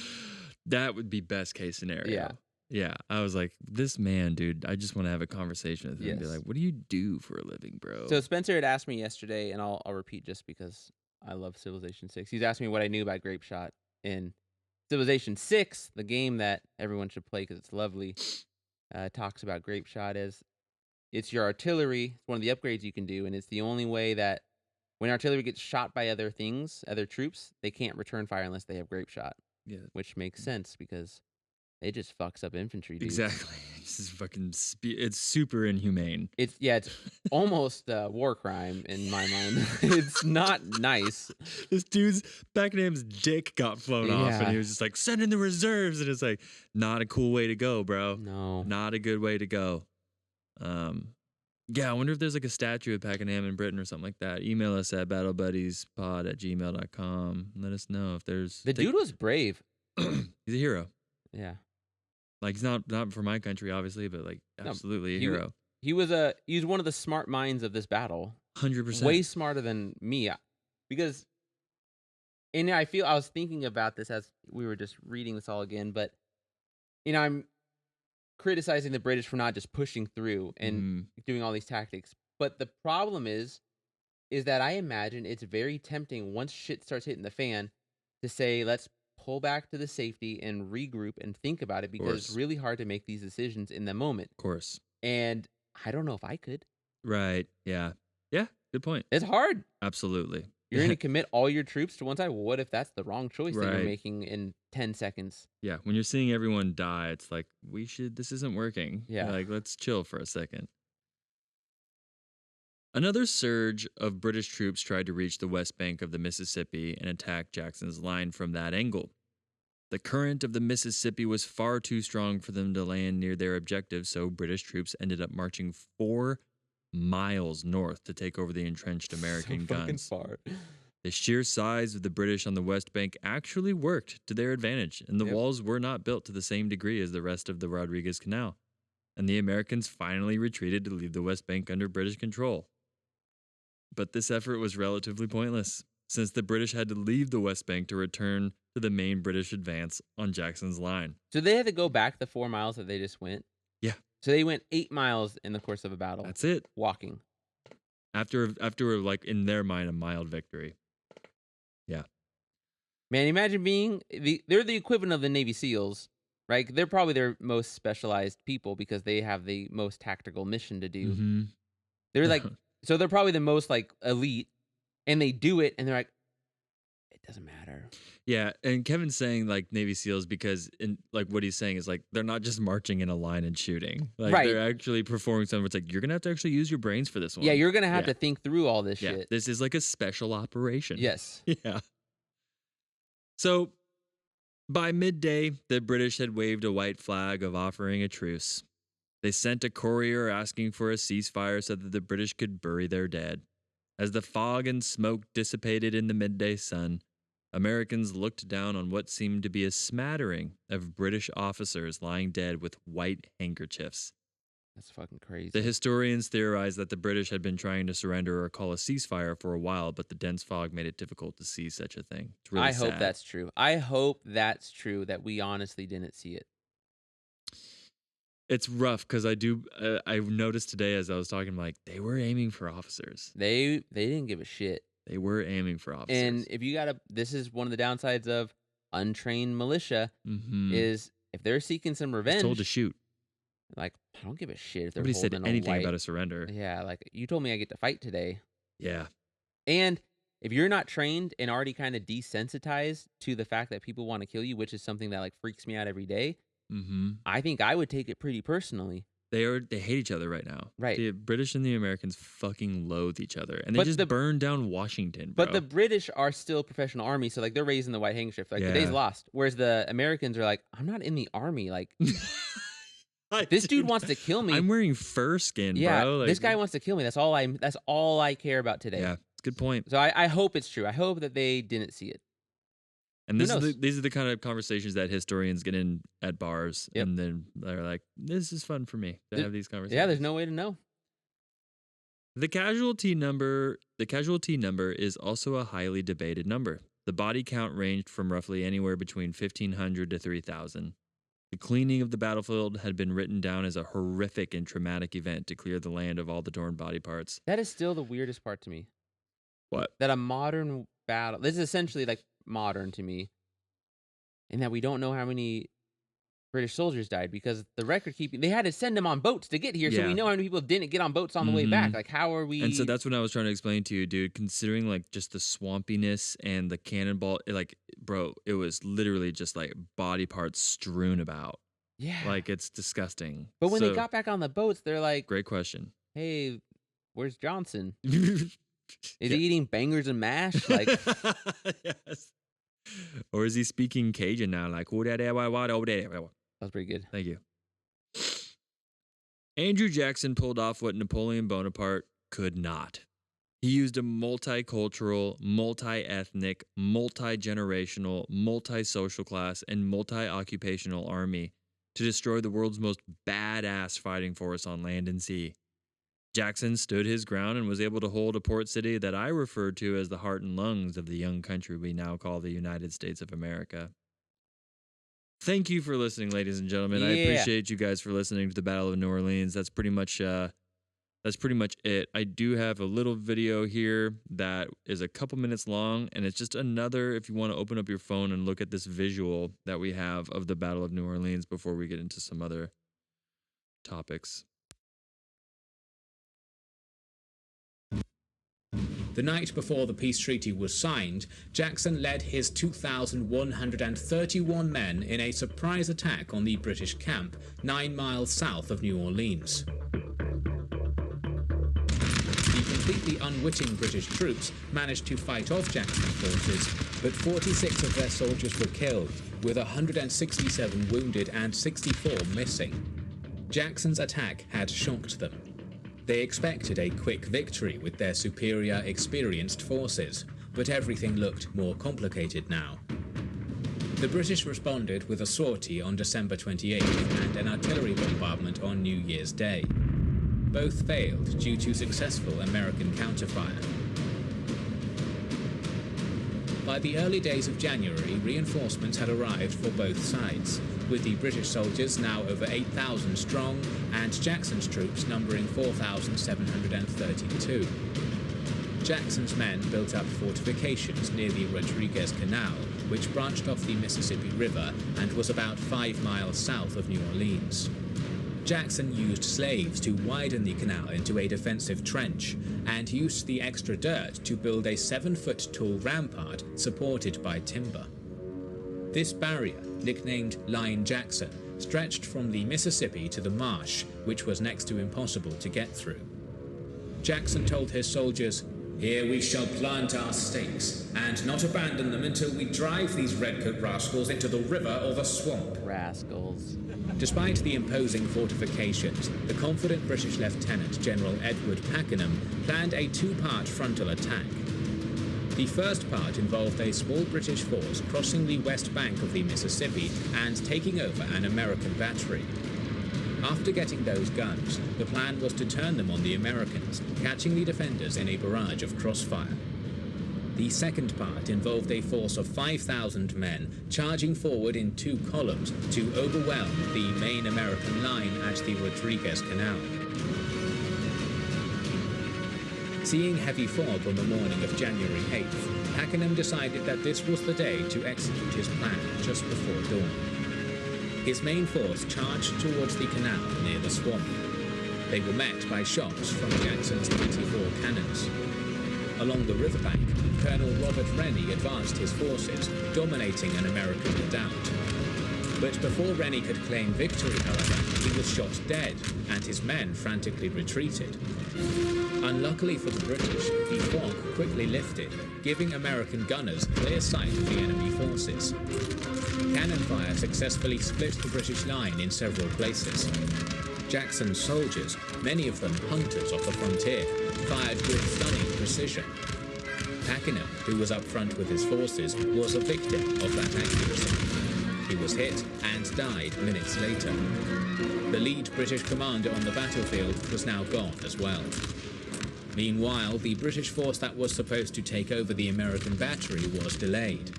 That would be best case scenario. Yeah. Yeah. I was like, this man, dude, I just want to have a conversation with him and be Yes. like, what do you do for a living, bro? So Spencer had asked me yesterday, and I'll repeat just because I love Civilization 6. He's asked me what I knew about grape shot in Civilization 6, the game that everyone should play because it's lovely. Talks about grape shot as it's your artillery. It's one of the upgrades you can do, and it's the only way that when artillery gets shot by other things, other troops, they can't return fire unless they have grape shot, Yeah. which makes sense because it just fucks up infantry dudes. Exactly. This is fucking it's super inhumane. It's almost a war crime in my mind. It's not nice. This dude's Pakenham's dick got flown off, and Yeah. he was just like, send in the reserves. And it's like, not a cool way to go, bro. No. Not a good way to go. Yeah, I wonder if there's like a statue of Pakenham in Britain or something like that. Email us at battlebuddieспod@gmail.com. Let us know if there's The dude was brave. he's a hero. Yeah. Like he's not for my country, obviously, but like No, absolutely a he w- hero. He's one of the smart minds of this battle. 100%. Way smarter than me. Because and I was thinking about this as we were just reading this all again, but I'm criticizing the British for not just pushing through and doing all these tactics. But the problem is that I imagine it's very tempting once shit starts hitting the fan to say, let's pull back to the safety and regroup and think about it because it's course. really hard to make these decisions in the moment. Of course. And I don't know if I could. Right. Yeah. Yeah. Good point. It's hard. Absolutely. You're going to commit all your troops to one side. Well, what if that's the wrong choice that you're Right. making in 10 seconds? Yeah, when you're seeing everyone die, it's like, this isn't working. Yeah. Like, let's chill for a second. Another surge of British troops tried to reach the west bank of the Mississippi and attack Jackson's line from that angle. The current of the Mississippi was far too strong for them to land near their objective, so British troops ended up marching 4 miles north to take over the entrenched American guns. Far. The sheer size of the British on the West Bank actually worked to their advantage, and the walls were not built to the same degree as the rest of the Rodriguez Canal, and the Americans finally retreated to leave the West Bank under British control. But this effort was relatively pointless, since the British had to leave the West Bank to return to the main British advance on Jackson's line. So they had to go back the 4 miles that they just went? Yeah. So they went 8 miles in the course of a battle. That's it. Walking. After like, in their mind, a mild victory. Yeah. Man, imagine being... They're the equivalent of the Navy SEALs, right? They're probably their most specialized people because they have the most tactical mission to do. Mm-hmm. They're like... So they're probably the most, like, elite, and they do it, and they're like, it doesn't matter. Yeah, and Kevin's saying, like, Navy SEALs because, like, what he's saying is, like, they're not just marching in a line and shooting. Like, Right. they're actually performing something. It's like, you're going to have to actually use your brains for this one. Yeah, you're going to have to think through all this shit. This is like a special operation. Yes. Yeah. So, by midday, the British had waved a white flag of offering a truce. They sent a courier asking for a ceasefire so that the British could bury their dead. As the fog and smoke dissipated in the midday sun, Americans looked down on what seemed to be a smattering of British officers lying dead with white handkerchiefs. That's fucking crazy. The historians theorized that the British had been trying to surrender or call a ceasefire for a while, but the dense fog made it difficult to see such a thing. It's really I hope sad. that's true. I hope that's true, that we honestly didn't see it. It's rough because I noticed today as I was talking, like, they were aiming for officers. They didn't give a shit. They were aiming for officers. And if you this is one of the downsides of untrained militia, is if they're seeking some revenge, told to shoot. Like, I don't give a shit if they're Nobody said holding anything a white, about a surrender. Yeah, like, you told me I get to fight today. Yeah. And if you're not trained and already kind of desensitized to the fact that people want to kill you, which is something that, like, freaks me out every day, I think I would take it pretty personally. They hate each other right now. Right. The British and the Americans fucking loathe each other. And they just burned down Washington, bro. But the British are still professional army, so, like, they're raising the white handkerchief. Like, the day's lost. Whereas the Americans are like, I'm not in the army. Like, this dude wants to kill me. I'm wearing fur skin, bro. Like, this guy wants to kill me. That's all I care about today. Yeah, it's a good point. So I hope it's true. I hope that they didn't see it. And these are the kind of conversations that historians get in at bars, and then they're like, "This is fun for me to have these conversations." Yeah, there's no way to know. The casualty number is also a highly debated number. The body count ranged from roughly anywhere between 1,500 to 3,000. The cleaning of the battlefield had been written down as a horrific and traumatic event to clear the land of all the torn body parts. That is still the weirdest part to me. What? That a modern battle. This is essentially like modern to me, and that we don't know how many British soldiers died because the record keeping, they had to send them on boats to get here, so we know how many people didn't get on boats on the way back. Like, how are we? And so that's what I was trying to explain to you, dude. Considering, like, just the swampiness and the cannonball, like, bro, it was literally just like body parts strewn about. Yeah, like, it's disgusting. But when they got back on the boats, they're like, great question. Hey, where's Johnson? Is he eating bangers and mash? Like, yes. Or is he speaking Cajun now? Like, that was pretty good. Thank you. Andrew Jackson pulled off what Napoleon Bonaparte could not. He used a multicultural, multi-ethnic, multi-generational, multi-social class, and multi-occupational army to destroy the world's most badass fighting force on land and sea. Jackson stood his ground and was able to hold a port city that I referred to as the heart and lungs of the young country we now call the United States of America. Thank you for listening, ladies and gentlemen. Yeah. I appreciate you guys for listening to the Battle of New Orleans. That's pretty much it. I do have a little video here that is a couple minutes long, and it's just another, if you want to open up your phone and look at this visual that we have of the Battle of New Orleans before we get into some other topics. The night before the peace treaty was signed, Jackson led his 2,131 men in a surprise attack on the British camp 9 miles south of New Orleans. The completely unwitting British troops managed to fight off Jackson's forces, but 46 of their soldiers were killed, with 167 wounded and 64 missing. Jackson's attack had shocked them. They expected a quick victory with their superior, experienced forces, but everything looked more complicated now. The British responded with a sortie on December 28th and an artillery bombardment on New Year's Day. Both failed due to successful American counterfire. By the early days of January, reinforcements had arrived for both sides, with the British soldiers now over 8,000 strong and Jackson's troops numbering 4,732. Jackson's men built up fortifications near the Rodriguez Canal, which branched off the Mississippi River and was about 5 miles south of New Orleans. Jackson used slaves to widen the canal into a defensive trench and used the extra dirt to build a 7-foot-tall rampart supported by timber. This barrier, nicknamed Line Jackson, stretched from the Mississippi to the marsh, which was next to impossible to get through. Jackson told his soldiers, "Here we shall plant our stakes, and not abandon them until we drive these redcoat rascals into the river or the swamp." Rascals. Despite the imposing fortifications, the confident British Lieutenant General Edward Pakenham planned a 2-part frontal attack. The first part involved a small British force crossing the west bank of the Mississippi and taking over an American battery. After getting those guns, the plan was to turn them on the Americans, catching the defenders in a barrage of crossfire. The second part involved a force of 5,000 men charging forward in 2 columns to overwhelm the main American line at the Rodriguez Canal. Seeing heavy fog on the morning of January 8th, Pakenham decided that this was the day to execute his plan just before dawn. His main force charged towards the canal near the swamp. They were met by shots from Jackson's 24 cannons. Along the riverbank, Colonel Robert Rennie advanced his forces, dominating an American redoubt. But before Rennie could claim victory, however, he was shot dead, and his men frantically retreated. Unluckily for the British, the fog quickly lifted, giving American gunners clear sight of the enemy forces. Cannon fire successfully split the British line in several places. Jackson's soldiers, many of them hunters of the frontier, fired with stunning precision. Pakenham, who was up front with his forces, was a victim of that accuracy. He was hit and died minutes later. The lead British commander on the battlefield was now gone as well. Meanwhile, the British force that was supposed to take over the American battery was delayed.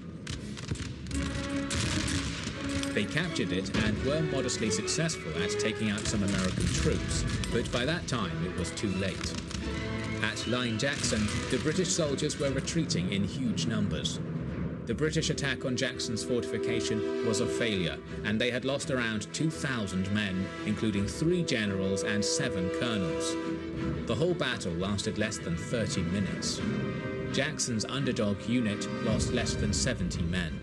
They captured it and were modestly successful at taking out some American troops, but by that time it was too late. At Line Jackson, the British soldiers were retreating in huge numbers. The British attack on Jackson's fortification was a failure, and they had lost around 2,000 men, including 3 generals and 7 colonels. The whole battle lasted less than 30 minutes. Jackson's underdog unit lost less than 70 men.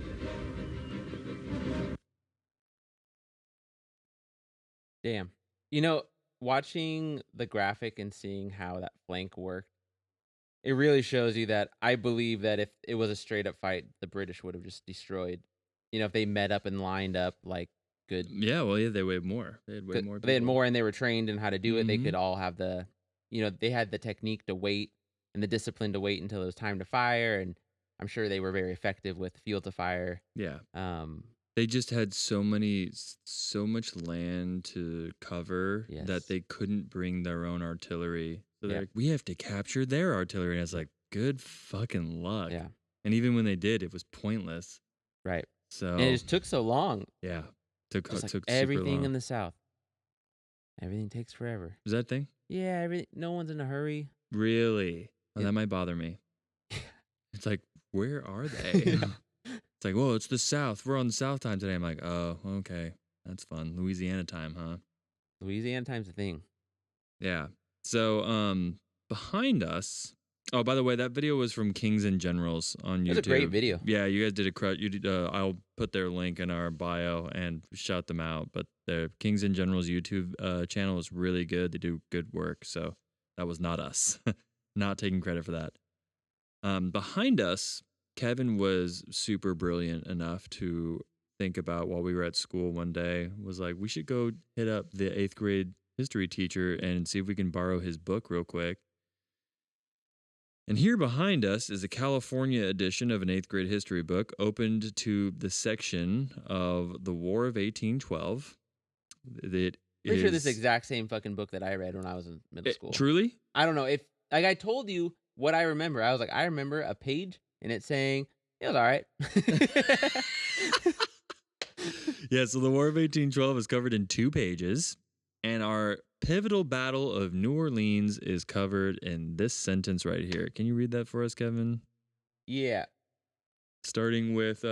Damn. You know, watching the graphic and seeing how that flank worked, it really shows you that I believe that if it was a straight up fight, the British would have just destroyed. You know, if they met up and lined up like good. Yeah, well, yeah, they weighed more. They had way more people. They had more and they were trained in how to do it. They Mhm. could all have the, you know, they had the technique to wait and the discipline to wait until it was time to fire. And I'm sure they were very effective with field to fire. Yeah. Um, They just had so much land to cover that Yes. they couldn't bring their own artillery. So they're Yeah. like, we have to capture their artillery. And it's like, good fucking luck. Yeah. And even when they did, it was pointless. right. So And it just took so long. yeah, took Just like super everything long. in the South. Everything takes forever. Is that a thing? Yeah, no one's in a hurry. Really? Oh, It- that might bother me. It's like, where are they? It's like, whoa, it's the South. We're on the South time today. I'm like, oh, okay. That's fun. Louisiana time, huh? Louisiana time's a thing. Yeah. So, behind us, Oh, by the way, that video was from Kings and Generals on YouTube. It was a great video. Yeah, you guys did you did. I'll put their link in our bio and shout them out. But the Kings and Generals YouTube channel is really good. They do good work. So that was not us, not taking credit for that. Behind us, Kevin was super brilliant enough to think about while we were at school one day, was like, we should go hit up the 8th grade history teacher and see if we can borrow his book real quick. And here behind us is a California edition of an 8th grade history book opened to the section of the War of 1812. Pretty sure this is the exact same fucking book that I read when I was in middle school. Truly? I don't know. If like I told you what I remember, I was like, I remember a page and it saying, it was all right. Yeah, so the War of 1812 is covered in 2 pages, and our pivotal battle of New Orleans is covered in this sentence right here. Can you read that for us, Kevin? Yeah. Starting with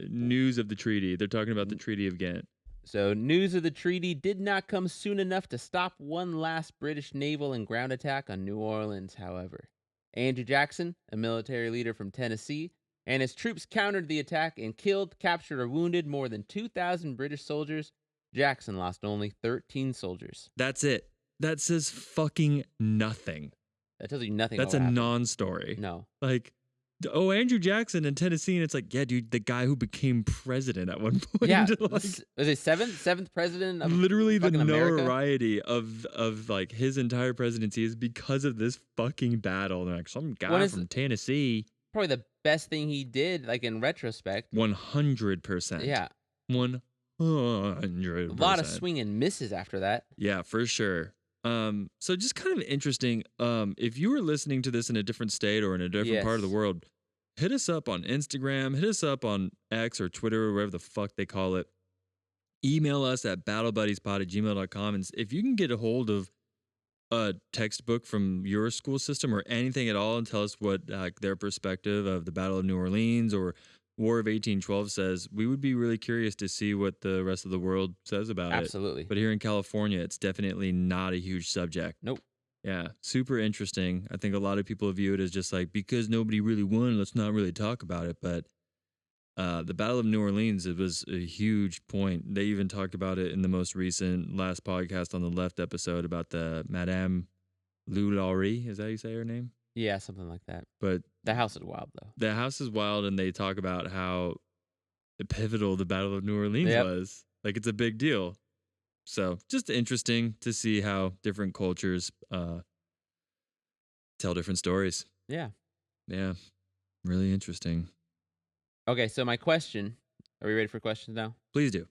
news of the treaty. They're talking about the Treaty of Ghent. So, news of the treaty did not come soon enough to stop one last British naval and ground attack on New Orleans, however. Andrew Jackson, a military leader from Tennessee, and his troops countered the attack and killed, captured, or wounded more than 2,000 British soldiers. Jackson lost only 13 soldiers. That's it. That says fucking nothing. That tells you nothing. That's a non-story. No. Like, oh, Andrew Jackson in Tennessee, and it's like, yeah, dude, the guy who became president at one point. Yeah. Like, Was it seventh president of literally the America? notoriety of like his entire presidency is because of this fucking battle. And they're like, some guy from Tennessee. Probably the best thing he did, like in retrospect. 100%. Yeah. 100%. A lot of swing and misses after that. Yeah, for sure. So just kind of interesting. If you were listening to this in a different state or in a different part of the world, hit us up on Instagram, hit us up on X or Twitter or whatever the fuck they call it. Email us at battlebuddiespod@gmail.com. And if you can get a hold of a textbook from your school system or anything at all and tell us what their perspective of the Battle of New Orleans or War of 1812 says, we would be really curious to see what the rest of the world says about it. Absolutely. But here in California, it's definitely not a huge subject. Nope. Yeah, super interesting. I think a lot of people view it as just like, because nobody really won, let's not really talk about it. But the Battle of New Orleans, it was a huge point. They even talked about it in the most recent last podcast on the left episode about the Madame Loulaurie. Is that how you say her name? Yeah, something like that. But the house is wild, though. The house is wild, and they talk about how pivotal the Battle of New Orleans was. Like, it's a big deal. So, just interesting to see how different cultures tell different stories. Yeah. Yeah. Really interesting. Okay, so my question, are we ready for questions now? Please do.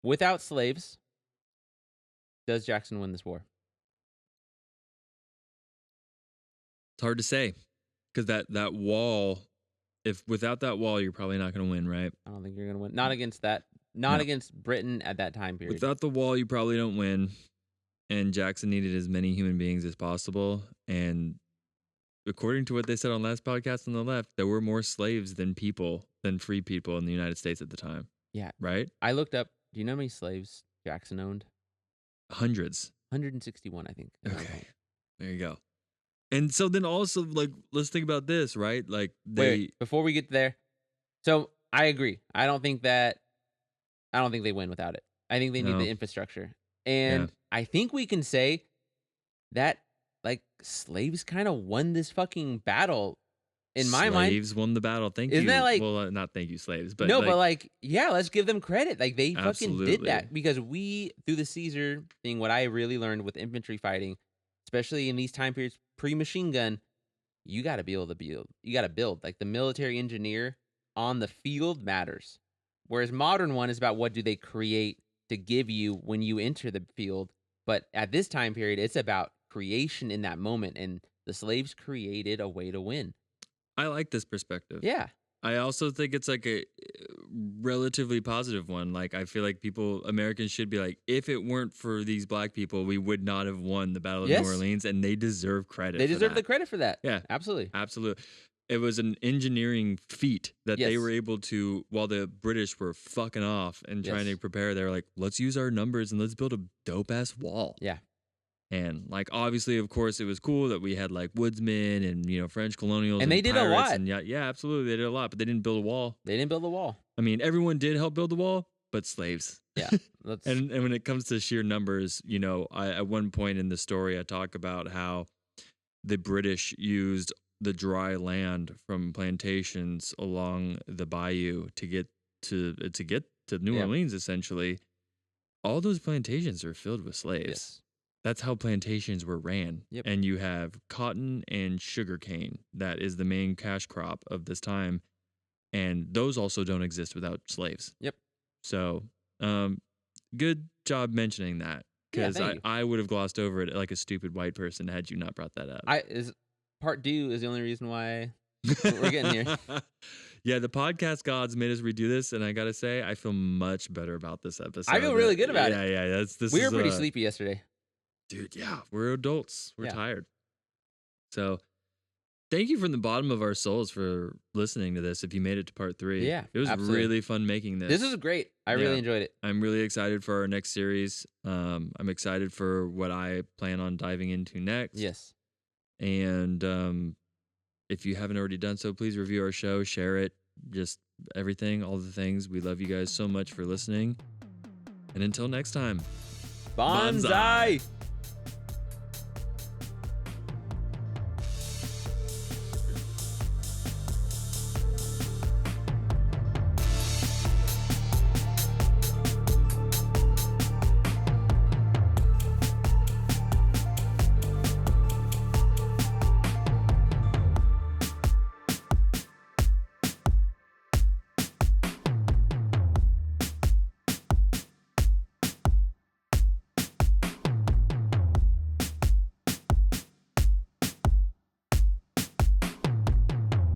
Without slaves, does Jackson win this war? It's hard to say, because that wall, if without that wall, you're probably not going to win, right? I don't think you're going to win. Not against that. Not against Britain at that time period. Without the wall, you probably don't win. And Jackson needed as many human beings as possible. And according to what they said on last podcast on the left, there were more slaves than free people in the United States at the time. Yeah. Right? I looked up, do you know how many slaves Jackson owned? Hundreds. 161, I think. Okay. There you go. And so then also, like, let's think about this, right? Like, Wait, before we get there. So I agree. I don't think they win without it. I think they need the infrastructure. And I think we can say that, like, slaves kind of won this fucking battle. In my mind, slaves won the battle. Thank you. Isn't that like, well, not thank you, slaves, but no, like, but like, yeah, let's give them credit. Like, they fucking absolutely did that because we, through the Caesar thing, what I really learned with infantry fighting, especially in these time periods, pre-machine gun, you got to be able to build. You got to build. Like, the military engineer on the field matters. Whereas modern one is about what do they create to give you when you enter the field. But at this time period, it's about creation in that moment. And the slaves created a way to win. I like this perspective. Yeah. I also think it's like a relatively positive one. Like, I feel like Americans should be like, if it weren't for these black people, we would not have won the Battle of New Orleans, and they deserve credit. They deserve the credit for that. Yeah. Absolutely. Absolutely. It was an engineering feat that they were able to, while the British were fucking off and trying to prepare, they were like, let's use our numbers and let's build a dope-ass wall. Yeah. And like, obviously, of course, it was cool that we had like woodsmen and, you know, French colonials. And they did a pirates lot. And yeah, absolutely. They did a lot, but they didn't build a wall. They didn't build a wall. I mean, everyone did help build the wall, but slaves. Yeah. That's, And when it comes to sheer numbers, you know, at one point in the story, I talk about how the British used the dry land from plantations along the bayou to get to New Orleans, essentially. All those plantations are filled with slaves. yes. That's how plantations were ran. Yep. And you have cotton and sugarcane. That is the main cash crop of this time. And those also don't exist without slaves. Yep. So, good job mentioning that. Yeah, Because thank you. I would have glossed over it like a stupid white person had you not brought that up. Part Deux is the only reason why we're getting here. Yeah, the podcast gods made us redo this, and I gotta say, I feel much better about this episode. I feel really good about it. Yeah, this We is, were pretty sleepy yesterday. dude. Yeah, we're adults. We're Yeah. tired. So, thank you from the bottom of our souls for listening to this. If you made it to part 3, Yeah, it was absolutely. really fun making this. This was great. I really Yeah. enjoyed it. I'm really excited for our next series. I'm excited for what I plan on diving into next. Yes. And if you haven't already done so, please review our show, share it, just everything, all the things. We love you guys so much for listening. And until next time. Bonsai!